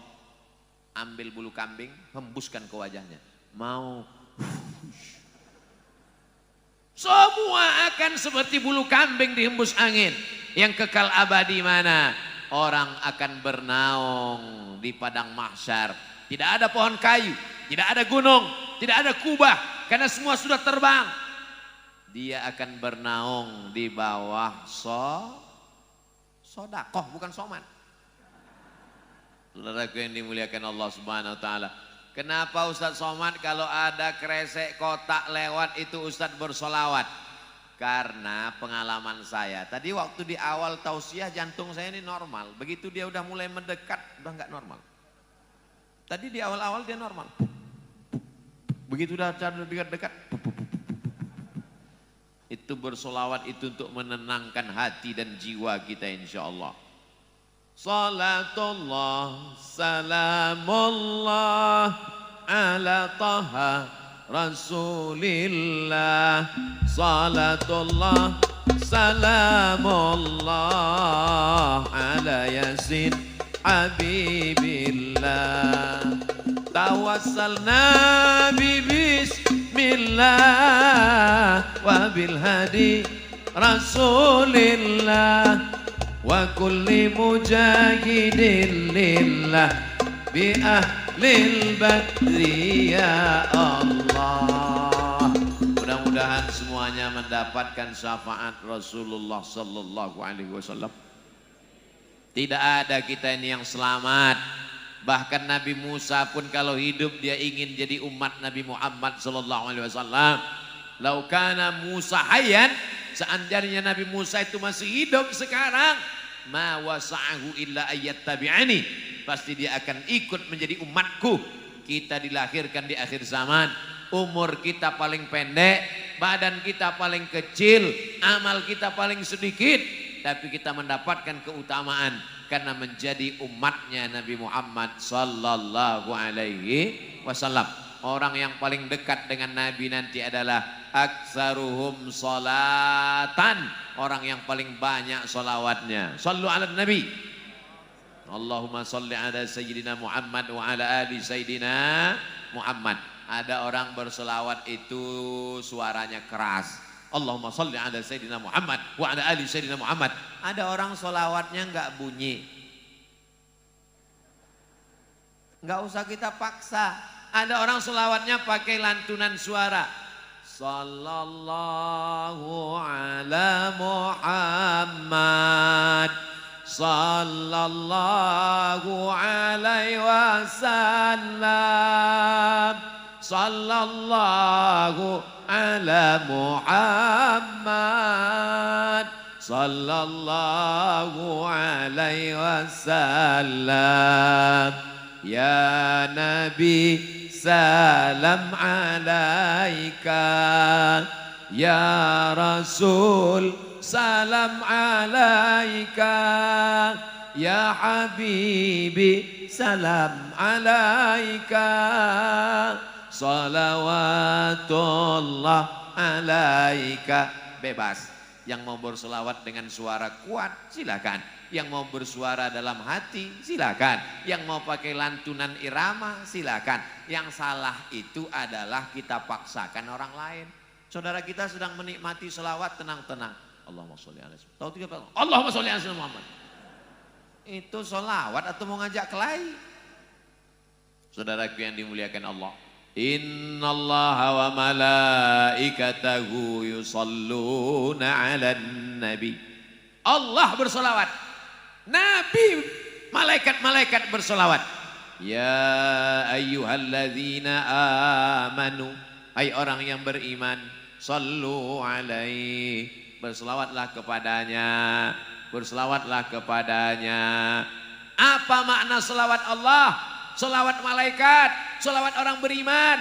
[SPEAKER 2] ambil bulu kambing, hembuskan ke wajahnya. Mau semua akan seperti bulu kambing dihembus angin. Yang kekal abadi mana? Orang akan bernaung di padang mahsyar. Tidak ada pohon kayu, tidak ada gunung, tidak ada kubah, karena semua sudah terbang. Dia akan bernaung di bawah sodakoh, bukan soman. Saudaraku yang dimuliakan Allah Subhanahu wa taala. Kenapa Ustadz Somad kalau ada kresek kotak lewat itu Ustadz bersolawat? Karena pengalaman saya. Tadi waktu di awal tausiah jantung saya ini normal. Begitu dia udah mulai mendekat udah nggak normal. Tadi di awal-awal dia normal. Begitu udah dekat-dekat. Itu bersolawat itu untuk menenangkan hati dan jiwa kita insya Allah. Salatullah, salamullah, ala taha rasulillah. Salatullah, salamullah, ala yasin habibillah. Tawassalna bismillah wa bil hadi rasulillah. Wa kulli mujahidin lillah bi ahlil badri ya Allah. Mudah-mudahan semuanya mendapatkan syafaat Rasulullah sallallahu alaihi wasallam. Tidak ada kita ini yang selamat. Bahkan Nabi Musa pun kalau hidup dia ingin jadi umat Nabi Muhammad sallallahu alaihi wasallam. Lau kana Musa hayyan, seandainya Nabi Musa itu masih hidup sekarang, ma wasa'ahu illa ayat tabi'ani, pasti dia akan ikut menjadi umatku. Kita dilahirkan di akhir zaman, umur kita paling pendek, badan kita paling kecil, amal kita paling sedikit, tapi kita mendapatkan keutamaan karena menjadi umatnya Nabi Muhammad sallallahu alaihi wasallam. Orang yang paling dekat dengan Nabi nanti adalah aktsaruhum salatan, orang yang paling banyak salawatnya. Sallu ala Nabi. Allahumma salli ala Sayyidina Muhammad wa ala ali Sayyidina Muhammad. Ada orang berselawat itu suaranya keras. Allahumma salli ala Sayyidina Muhammad wa ala ali Sayyidina Muhammad. Ada orang selawatnya enggak bunyi. Enggak usah kita paksa. Ada orang selawatnya pakai lantunan suara. Sallallahu ala Muhammad, sallallahu alaihi wasallam, sallallahu ala Muhammad, sallallahu alaihi wasallam. Ya Nabi salam alaika, ya Rasul salam alaika, ya Habibi salam alaika, salawatullah alaika. Bebas. Yang mau bersolawat dengan suara kuat, silakan. Yang mau bersuara dalam hati, silakan. Yang mau pakai lantunan irama, silakan. Yang salah itu adalah kita paksakan orang lain. Saudara kita sedang menikmati selawat, tenang-tenang. Allahumma sholli ala Muhammad. Tahu 3 kali? Allahumma sholli ala Muhammad. Itu selawat atau mau ngajak kelahi? Saudaraku yang dimuliakan Allah. Innallaha wa malaikatahu yusalluna 'alan nabi. Allah bersolawat. Nabi, malaikat-malaikat bersolawat. Ya ayyuhalladzina amanu. Hai orang yang beriman, sallu alaihi. Bersolawatlah kepadanya. Bersolawatlah kepadanya. Apa makna selawat Allah? Selawat malaikat, selawat orang beriman.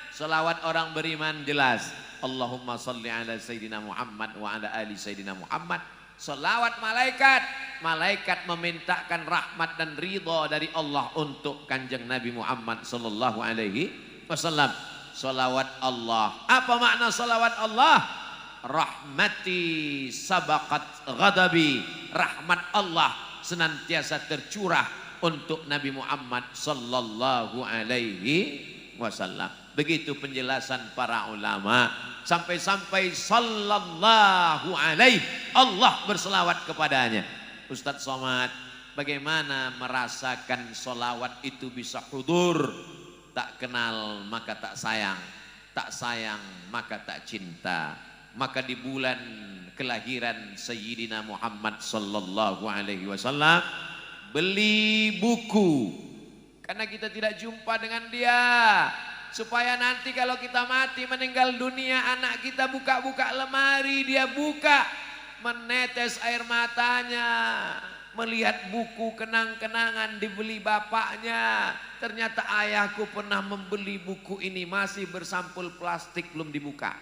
[SPEAKER 2] Selawat orang beriman jelas. Allahumma salli ala Sayyidina Muhammad wa ala ali Sayyidina Muhammad. Selawat malaikat. Malaikat memintakan rahmat dan ridha dari Allah untuk kanjeng Nabi Muhammad sallallahu alaihi wasallam. Selawat Allah. Apa makna selawat Allah? Rahmati sabaqat ghadabi. Rahmat Allah senantiasa tercurah untuk Nabi Muhammad sallallahu alaihi wasallam. Begitu penjelasan para ulama. Sampai-sampai sallallahu alaihi, Allah berselawat kepadanya. Ustadz Somad, bagaimana merasakan solawat itu bisa hudur? Tak kenal maka tak sayang, tak sayang maka tak cinta. Maka di bulan kelahiran Sayyidina Muhammad sallallahu alaihi wasallam, beli buku karena kita tidak jumpa dengan dia, supaya nanti kalau kita mati meninggal dunia, anak kita buka-buka lemari, dia buka, menetes air matanya melihat buku kenang-kenangan dibeli bapaknya. Ternyata ayahku pernah membeli buku ini, masih bersampul plastik belum dibuka.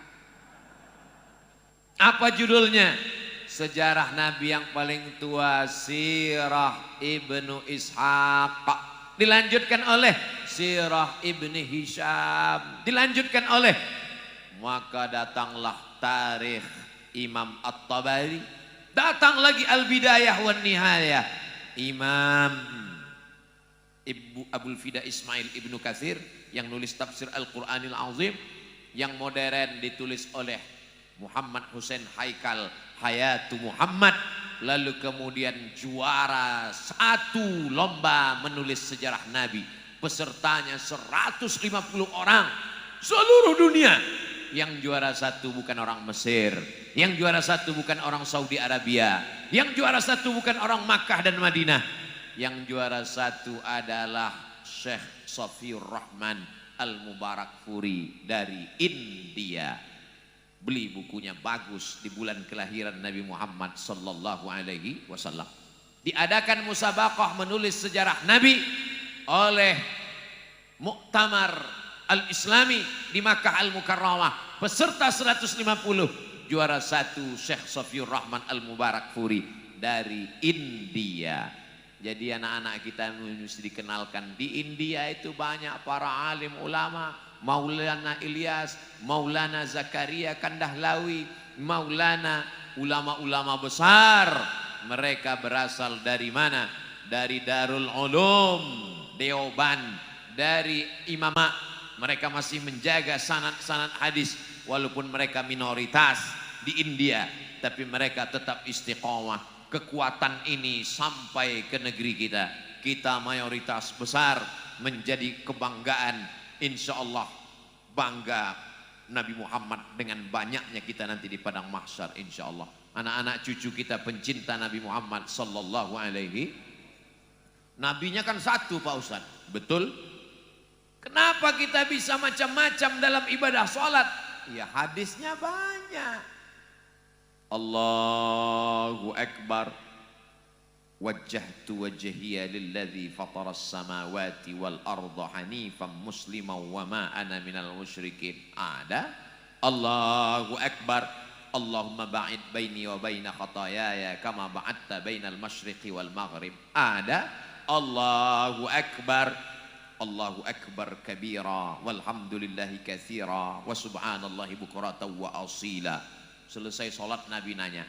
[SPEAKER 2] Apa judulnya? Sejarah Nabi yang paling tua, Sirah Ibnu Ishaq. Dilanjutkan oleh Sirah Ibni Hisham. Dilanjutkan oleh, maka datanglah tarikh Imam At-Tabari. Datang lagi Al-Bidayah wan Nihayah Imam Abul Fida Ismail Ibnu Katsir yang nulis tafsir Al-Quranil Azim. Yang modern ditulis oleh Muhammad Hussein Haikal Hayatu Muhammad. Lalu kemudian juara 1 lomba menulis sejarah Nabi. Pesertanya 150 orang seluruh dunia. Yang juara 1 bukan orang Mesir, yang juara 1 bukan orang Saudi Arabia, yang juara 1 bukan orang Makkah dan Madinah. Yang juara 1 adalah Syekh Safiur Rahman Al-Mubarakfuri dari India. Beli bukunya, bagus, di bulan kelahiran Nabi Muhammad sallallahu alaihi wasallam. Diadakan musabaqah menulis sejarah Nabi oleh Muktamar Al-Islami di Makkah Al-Mukarramah. Peserta 150, juara 1 Syekh Safiur Rahman Al-Mubarakfuri dari India. Jadi anak-anak kita mesti dikenalkan. Di India itu banyak para alim ulama. Maulana Ilyas, Maulana Zakaria Kandahlawi, Maulana, ulama-ulama besar. Mereka berasal dari mana? Dari Darul Ulum Deoban, dari Imamah. Mereka masih menjaga sanad-sanad hadis walaupun mereka minoritas di India, tapi mereka tetap istiqomah. Kekuatan ini sampai ke negeri kita. Kita mayoritas besar, menjadi kebanggaan. Insya Allah bangga Nabi Muhammad dengan banyaknya kita nanti di padang mahsyar. Insya Allah anak-anak cucu kita pencinta Nabi Muhammad sallallahu alaihi. Nabinya kan 1 Pak Ustadz, betul? Kenapa kita bisa macam-macam dalam ibadah sholat? Ya hadisnya banyak. Allahu Akbar. Wajjahtu wajhiya lilladzi fataras samawati wal arda hanifan musliman wa ma ana minal musyrikin. Ada. Allahu Akbar. Allahumma ba'id baini wa baina khataayaya kama ba'adta bainal masyriqi wal maghrib. Ada. Allahu Akbar. Allahu Akbar kabira walhamdulillahi katsira wa subhanallahi bukratan wa asila. Selesai sholat Nabi nanya,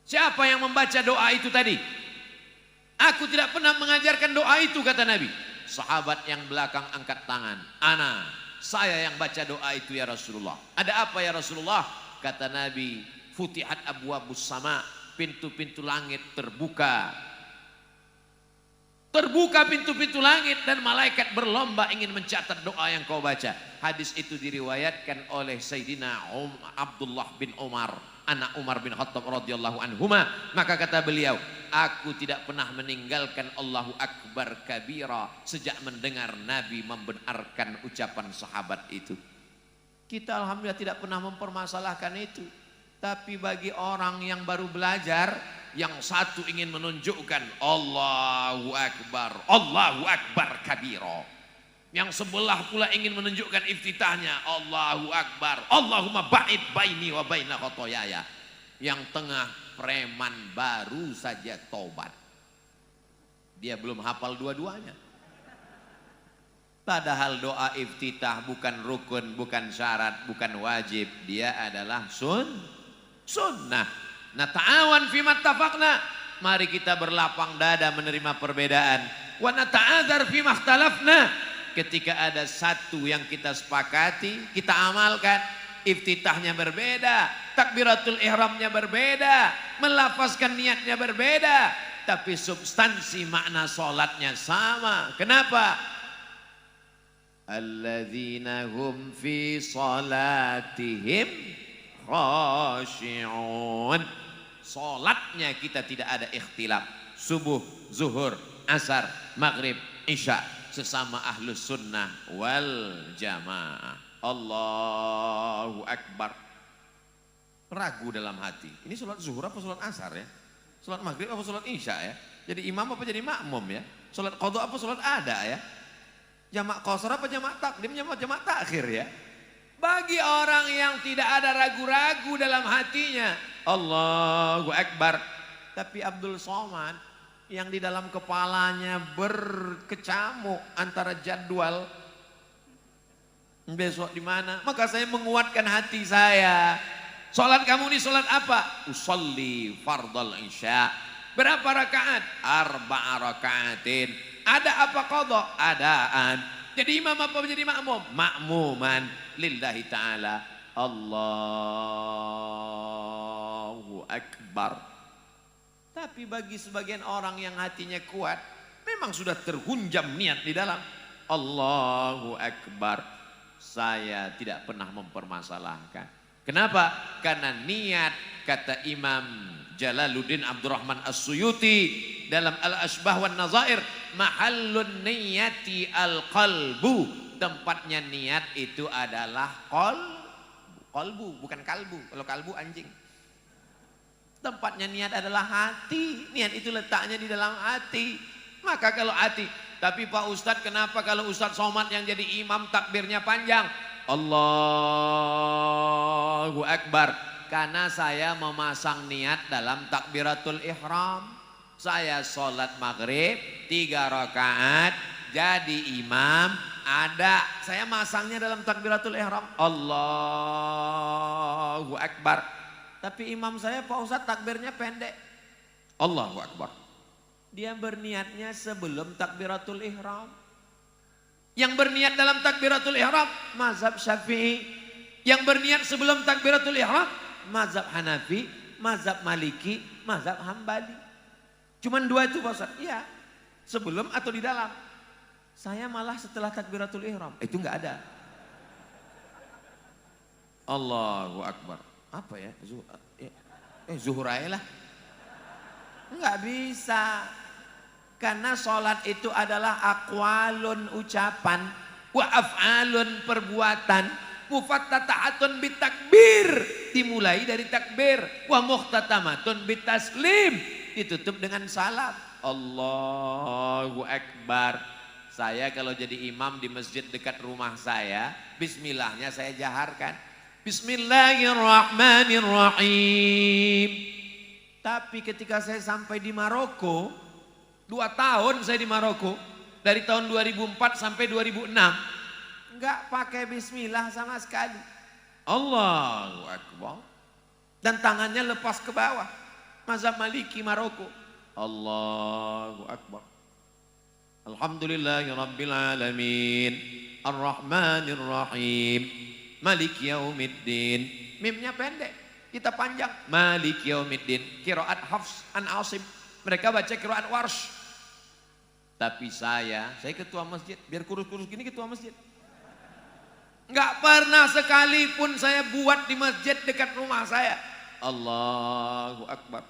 [SPEAKER 2] siapa yang membaca doa itu tadi? Aku tidak pernah mengajarkan doa itu, kata Nabi. Sahabat yang belakang angkat tangan. Ana, saya yang baca doa itu ya Rasulullah. Ada apa ya Rasulullah? Kata Nabi, futihat abwabus sama, pintu-pintu langit terbuka. Terbuka pintu-pintu langit dan malaikat berlomba ingin mencatat doa yang kau baca. Hadis itu diriwayatkan oleh Sayyidina Abdullah bin Umar, anak Umar bin Khattab radhiyallahu anhuma. Maka kata beliau, aku tidak pernah meninggalkan Allahu Akbar kabira sejak mendengar Nabi membenarkan ucapan sahabat itu. Kita alhamdulillah tidak pernah mempermasalahkan itu. Tapi bagi orang yang baru belajar, yang satu ingin menunjukkan Allahu Akbar kabira. Yang sebelah pula ingin menunjukkan iftitahnya Allahu Akbar, Allahumma ba'id baini wa baina khotoyaya. Yang tengah preman baru saja tobat. Dia belum hafal dua-duanya. Padahal doa iftitah bukan rukun, bukan syarat, bukan wajib. Dia adalah sunnah. Nah, ta'awan fi mattafaqna. Mari kita berlapang dada menerima perbedaan. Wa nata'adzar fi makhtalafna. Ketika ada satu yang kita sepakati, kita amalkan. Iftitahnya berbeda, takbiratul ihramnya berbeda, melafazkan niatnya berbeda, tapi substansi makna sholatnya sama. Kenapa? Alladzina hum fi salatihim khashi'un. Sholatnya kita tidak ada ikhtilaf. Subuh, zuhur, asar, maghrib, isya, sesama ahlus sunnah wal jamaah. Allahu Akbar. Ragu dalam hati, ini sholat zuhur apa sholat asar ya? Sholat maghrib apa sholat isya ya? Jadi imam apa jadi makmum ya? Sholat qadha apa sholat ada ya? Jamak qasar apa jamak takdim, jamak takhir ya? Bagi orang yang tidak ada ragu-ragu dalam hatinya, Allahu Akbar. Tapi Abdul Somad yang di dalam kepalanya berkecamuk antara jadwal besok di mana, maka saya menguatkan hati saya. Salat kamu ini salat apa? Usolli fardal isya. Berapa rakaat? 4 rakaatin. Ada apa qadha? Adaan. Jadi imam apa menjadi makmum? Makmuman lillahi ta'ala. Allahu Akbar. Tapi bagi sebagian orang yang hatinya kuat, memang sudah terhunjam niat di dalam Allahu Akbar. Saya tidak pernah mempermasalahkan. Kenapa? Karena niat, kata Imam Jalaluddin Abdurrahman As-Suyuti dalam Al-Asbah wan Nazair, mahallun niyati al-qalbu. Tempatnya niat itu adalah qalbu, bukan kalbu. Kalau kalbu anjing. Tempatnya niat adalah hati. Niat itu letaknya di dalam hati. Maka kalau hati, tapi Pak Ustadz, kenapa kalau Ustadz Somad yang jadi imam takbirnya panjang? Allahu Akbar. Karena saya memasang niat dalam takbiratul ihram. Saya sholat maghrib 3 rakaat, jadi imam, ada. Saya masangnya dalam takbiratul ihram. Allahu Akbar. Tapi imam saya Pak Ustadz takbirnya pendek. Allahu Akbar. Dia berniatnya sebelum takbiratul ihram. Yang berniat dalam takbiratul ihram mazhab Syafi'i. Yang berniat sebelum takbiratul ihram mazhab Hanafi, mazhab Maliki, mazhab Hambali. Cuman 2 itu Pak Ustaz. Iya. Sebelum atau di dalam. Saya malah setelah takbiratul ihram. Itu enggak ada. Allahu Akbar. Apa ya? Zuhur aja lah. Enggak bisa. Karena sholat itu adalah aqwalun ucapan, wa af'alun perbuatan, mufattatahatun bitakbir, dimulai dari takbir, wa muhtatamatun bitaslim, ditutup dengan salam. Allahu Akbar. Saya kalau jadi imam di masjid dekat rumah saya, bismillahnya saya jaharkan. Bismillahirrahmanirrahim. Tapi ketika saya sampai di Maroko, 2 tahun saya di Maroko, dari tahun 2004 sampai 2006, enggak pakai bismillah sama sekali. Allahu Akbar. Dan tangannya lepas ke bawah. Mazhab Maliki Maroko. Allahu Akbar. Alhamdulillahirabbil alamin. Ar-Rahmanir Rahim. Maliki yaumiddin. Mimnya pendek, kita panjang. Maliki yaumiddin. Qiraat Hafs an Asim. Mereka baca qiraat Warsh. Tapi saya ketua masjid, biar kurus-kurus gini ketua masjid. Enggak pernah sekalipun saya buat di masjid dekat rumah saya. Allahu Akbar.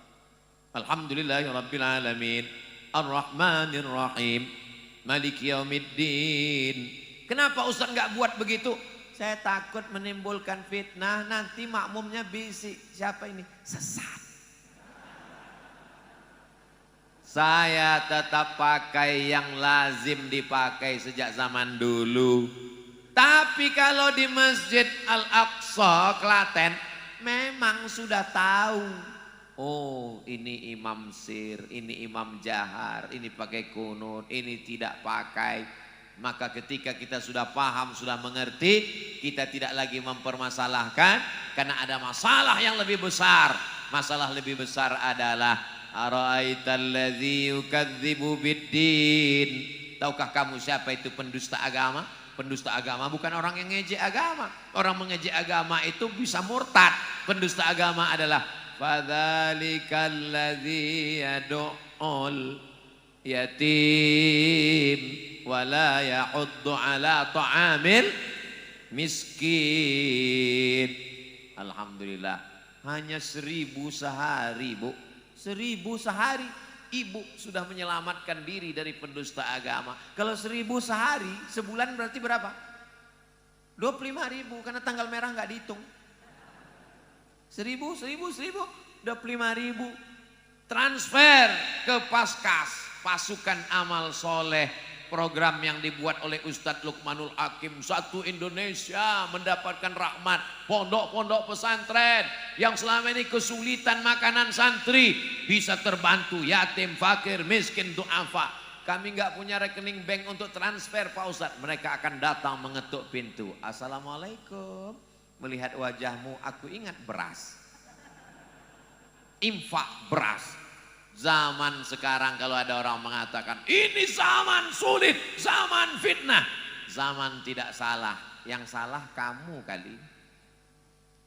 [SPEAKER 2] Alhamdulillahirabbil alamin. Ar-Rahmanir Rahim. Maliki yaumiddin. Kenapa Ustaz enggak buat begitu? Saya takut menimbulkan fitnah, nanti makmumnya bisik. Siapa ini? Sesat. Saya tetap pakai yang lazim dipakai sejak zaman dulu. Tapi kalau di Masjid Al-Aqsa, Klaten, memang sudah tahu. Oh, ini imam sir, ini imam jahar, ini pakai kunut, ini tidak pakai. Maka ketika kita sudah paham, sudah mengerti, kita tidak lagi mempermasalahkan. Karena ada masalah yang lebih besar. Masalah lebih besar adalah Ara'aital ladzi yukadzibu biddin. Tahukah kamu siapa itu pendusta agama? Pendusta agama bukan orang yang ngejek agama. Orang mengejek agama itu bisa murtad. Pendusta agama adalah fadzalikal ladzi yad'ul yatim wala yahuddu ala ta'amil miskin. Alhamdulillah, hanya 1.000 sehari, Bu. 1.000 sehari ibu sudah menyelamatkan diri dari pendusta agama. Kalau 1.000 sehari, sebulan berarti berapa? 25.000, karena tanggal merah nggak dihitung. 1.000, 25.000. Transfer ke Paskas, pasukan amal soleh. Program yang dibuat oleh Ustadz Luqmanul Hakim. Satu Indonesia mendapatkan rahmat. Pondok-pondok pesantren yang selama ini kesulitan makanan santri bisa terbantu. Yatim, fakir, miskin, du'afa. Kami nggak punya rekening bank untuk transfer Pak Ustadz. Mereka akan datang mengetuk pintu. Assalamualaikum. Melihat wajahmu aku ingat beras. Infak beras. Zaman sekarang kalau ada orang mengatakan ini zaman sulit, zaman fitnah. Zaman tidak salah, yang salah kamu kali.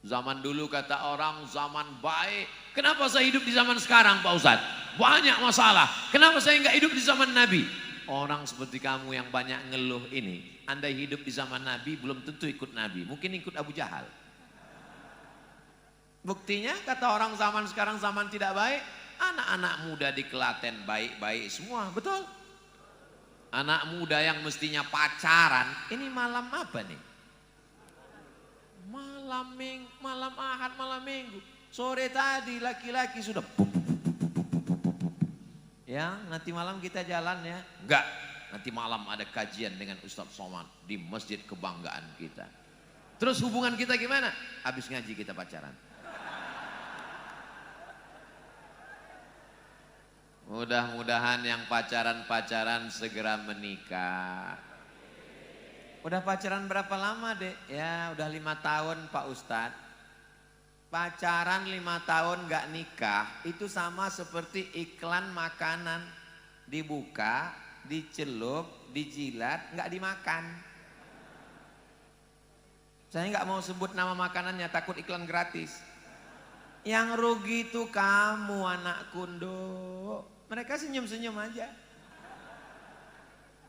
[SPEAKER 2] Zaman dulu kata orang zaman baik. Kenapa saya hidup di zaman sekarang Pak Ustadz? Banyak masalah. Kenapa saya nggak hidup di zaman Nabi? Orang seperti kamu yang banyak ngeluh ini, andai hidup di zaman Nabi belum tentu ikut Nabi. Mungkin ikut Abu Jahal. Buktinya kata orang zaman sekarang zaman tidak baik. Anak-anak muda di Klaten baik-baik semua, betul. Anak muda yang mestinya pacaran, ini malam apa nih? Malam Ahad, malam Minggu. Sore tadi laki-laki sudah ya, nanti malam kita jalan ya. Enggak, nanti malam ada kajian dengan Ustadz Somad di masjid kebanggaan kita. Terus hubungan kita gimana? Habis ngaji kita pacaran. Mudah-mudahan yang pacaran-pacaran segera menikah. Udah pacaran berapa lama dek? Ya udah 5 tahun Pak Ustadz. Pacaran 5 tahun gak nikah itu sama seperti iklan makanan. Dibuka, dicelup, dijilat, gak dimakan. Saya gak mau sebut nama makanannya, takut iklan gratis. Yang rugi itu kamu anak kundo. Mereka senyum-senyum aja.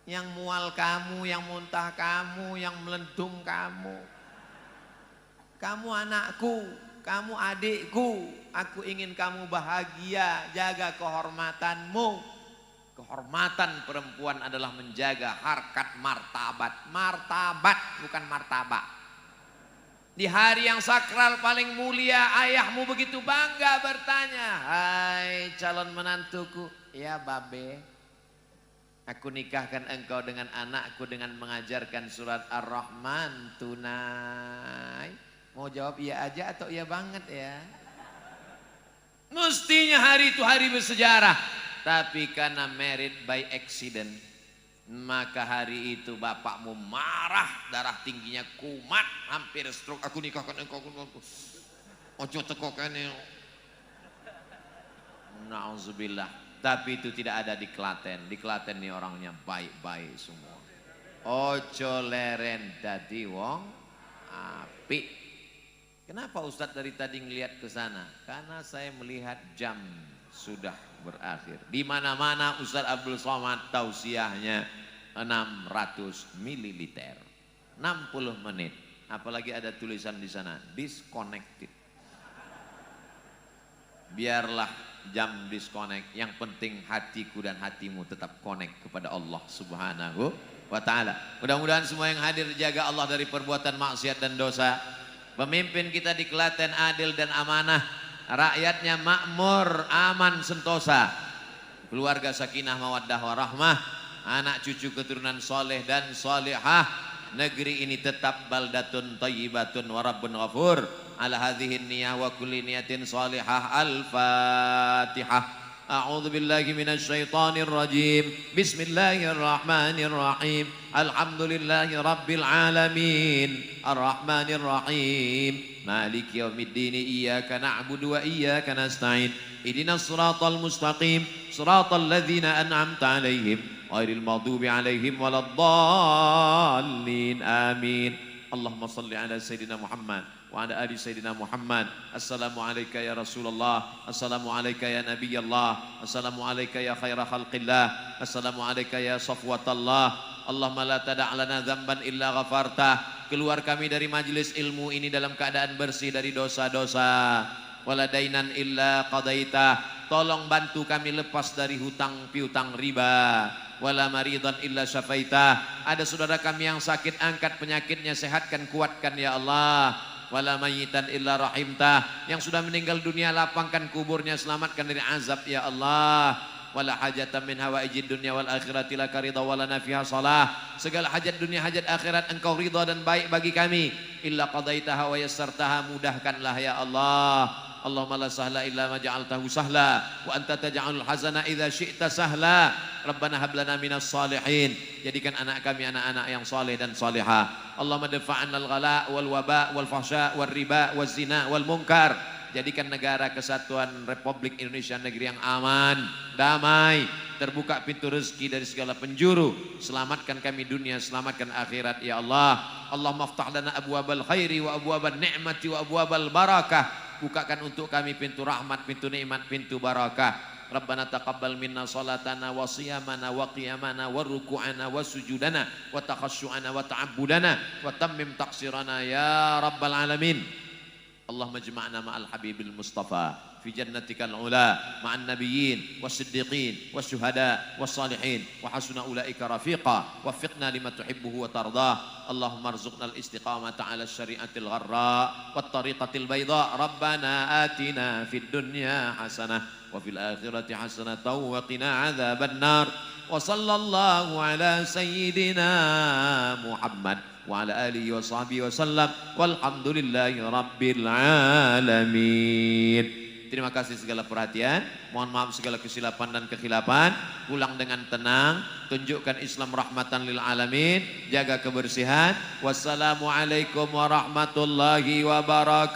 [SPEAKER 2] Yang mual kamu, yang muntah kamu, yang melendung kamu. Kamu anakku, kamu adikku. Aku ingin kamu bahagia, jaga kehormatanmu. Kehormatan perempuan adalah menjaga harkat martabat. Martabat bukan martabak. Di hari yang sakral paling mulia, ayahmu begitu bangga bertanya, hai calon menantuku, ya babe, aku nikahkan engkau dengan anakku dengan mengajarkan surat Ar-Rahman tunai. Mau jawab iya aja atau iya banget ya? Mestinya hari itu hari bersejarah, tapi karena married by accident, maka hari itu bapakmu marah, darah tingginya kumat, hampir stroke. Aku nikahkan engkau. Ojo teko kene. Nauzubillah. Tapi itu tidak ada di Klaten. Di Klaten ini orangnya baik-baik semua. Ojo leren dadi wong apik. Kenapa Ustadz dari tadi ngelihat ke sana? Karena saya melihat jam sudah berakhir. Di mana-mana Ustadz Abdul Somad tausiahnya 600 mililiter. 60 menit. Apalagi ada tulisan di sana disconnected. Biarlah jam disconnect, yang penting hatiku dan hatimu tetap connect kepada Allah Subhanahu wa ta'ala. Mudah-mudahan semua yang hadir jaga Allah dari perbuatan maksiat dan dosa. Pemimpin kita di Klaten adil dan amanah, rakyatnya makmur, aman, sentosa. Keluarga sakinah mawaddah warahmah, anak cucu keturunan soleh dan solehah. Negeri ini tetap baldatun thayyibatun wa rabbun ghafur. Ala hadhihi niyah wa kulli niyatin salihah. Al-Fatihah. A'udzu billahi minasy syaithanir rajim. Bismillahirrahmanirrahim. Alhamdulillahi rabbil alamin. Arrahmanir rahim. Maliki yaumiddin. Iyyaka na'budu wa iyyaka nasta'in. Ihdinas siratal mustaqim. Siratal ladzina an'amta 'alaihim ghairil maghdubi 'alaihim waladdallin. Amin. Allahumma salli ala sayyidina Muhammad wa ala ali sayyidina Muhammad. Assalamu alayka ya Rasulullah, assalamu alayka ya Nabiyallah, assalamu alayka ya khaira khalqillah, assalamu alayka ya safwatallah. Allahumma la tada' lana dzamban illa ghafartah. Keluar kami dari majlis ilmu ini dalam keadaan bersih dari dosa-dosa. Wala dainan illa qadaitah. Tolong bantu kami lepas dari hutang piutang riba. Wala maridan illa syafaitah. Ada saudara kami yang sakit, angkat penyakitnya, sehatkan, kuatkan ya Allah. Wala mayyitan illa rahimtah. Yang sudah meninggal dunia, lapangkan kuburnya, selamatkan dari azab ya Allah. Wala hajatan min hawaijid dunya wal akhirati laka ridha walana fiha salah. Segala hajat dunia, hajat akhirat engkau ridha dan baik bagi kami. Illa qadaitaha wa yassartaha, mudahkanlah ya Allah. Allahumma la sahla illa ma ja'altahu sahla wa anta taj'alul hazana idza syi'ta sahla. Rabbana hab lana minas salihin. Jadikan anak kami anak-anak yang saleh dan salihah. Allahumma dafa'anna al-ghala wal waba wal fahsya wal riba wal zina wal munkar. Jadikan negara kesatuan Republik Indonesia negeri yang aman, damai, terbuka pintu rezeki dari segala penjuru. Selamatkan kami dunia, selamatkan akhirat ya Allah. Allahumma aftah lana abwabal khairi wa abwabal ni'mati wa abwabal barakah. Bukakan untuk kami pintu rahmat, pintu nikmat, pintu barakah. Rabbana taqabbal minna salatana wa siyamana wa qiyamana wa ruku'ana wa sujudana wa takhasyu'ana wa ta'abbudana wa tammim taqsirana ya rabbal alamin. Allahumma jama'na ma'al habibil mustafa fi jannatikal ula ma'an nabiyyin was-siddiqin was-syuhada was-salihin wa hasuna ulaika rafiqa waffiqna lima tuhibbuhu wa tardah. Allahumma arzuqna al-istiqamata 'ala syari'atil gharra wat tariqatil bayda. Rabbana atina fid dunya hasanah wa fil akhirati hasanatan wa qina 'adzaban nar. Wa sallallahu ala sayyidina Muhammad wa ala alihi wa sahbihi wa sallam walhamdulillahi rabbil alamin. Terima kasih segala perhatian. Mohon maaf segala kesilapan dan kekhilapan. Pulang dengan tenang. Tunjukkan Islam rahmatan lil alamin. Jaga kebersihan. Wassalamualaikum warahmatullahi wabarakatuh.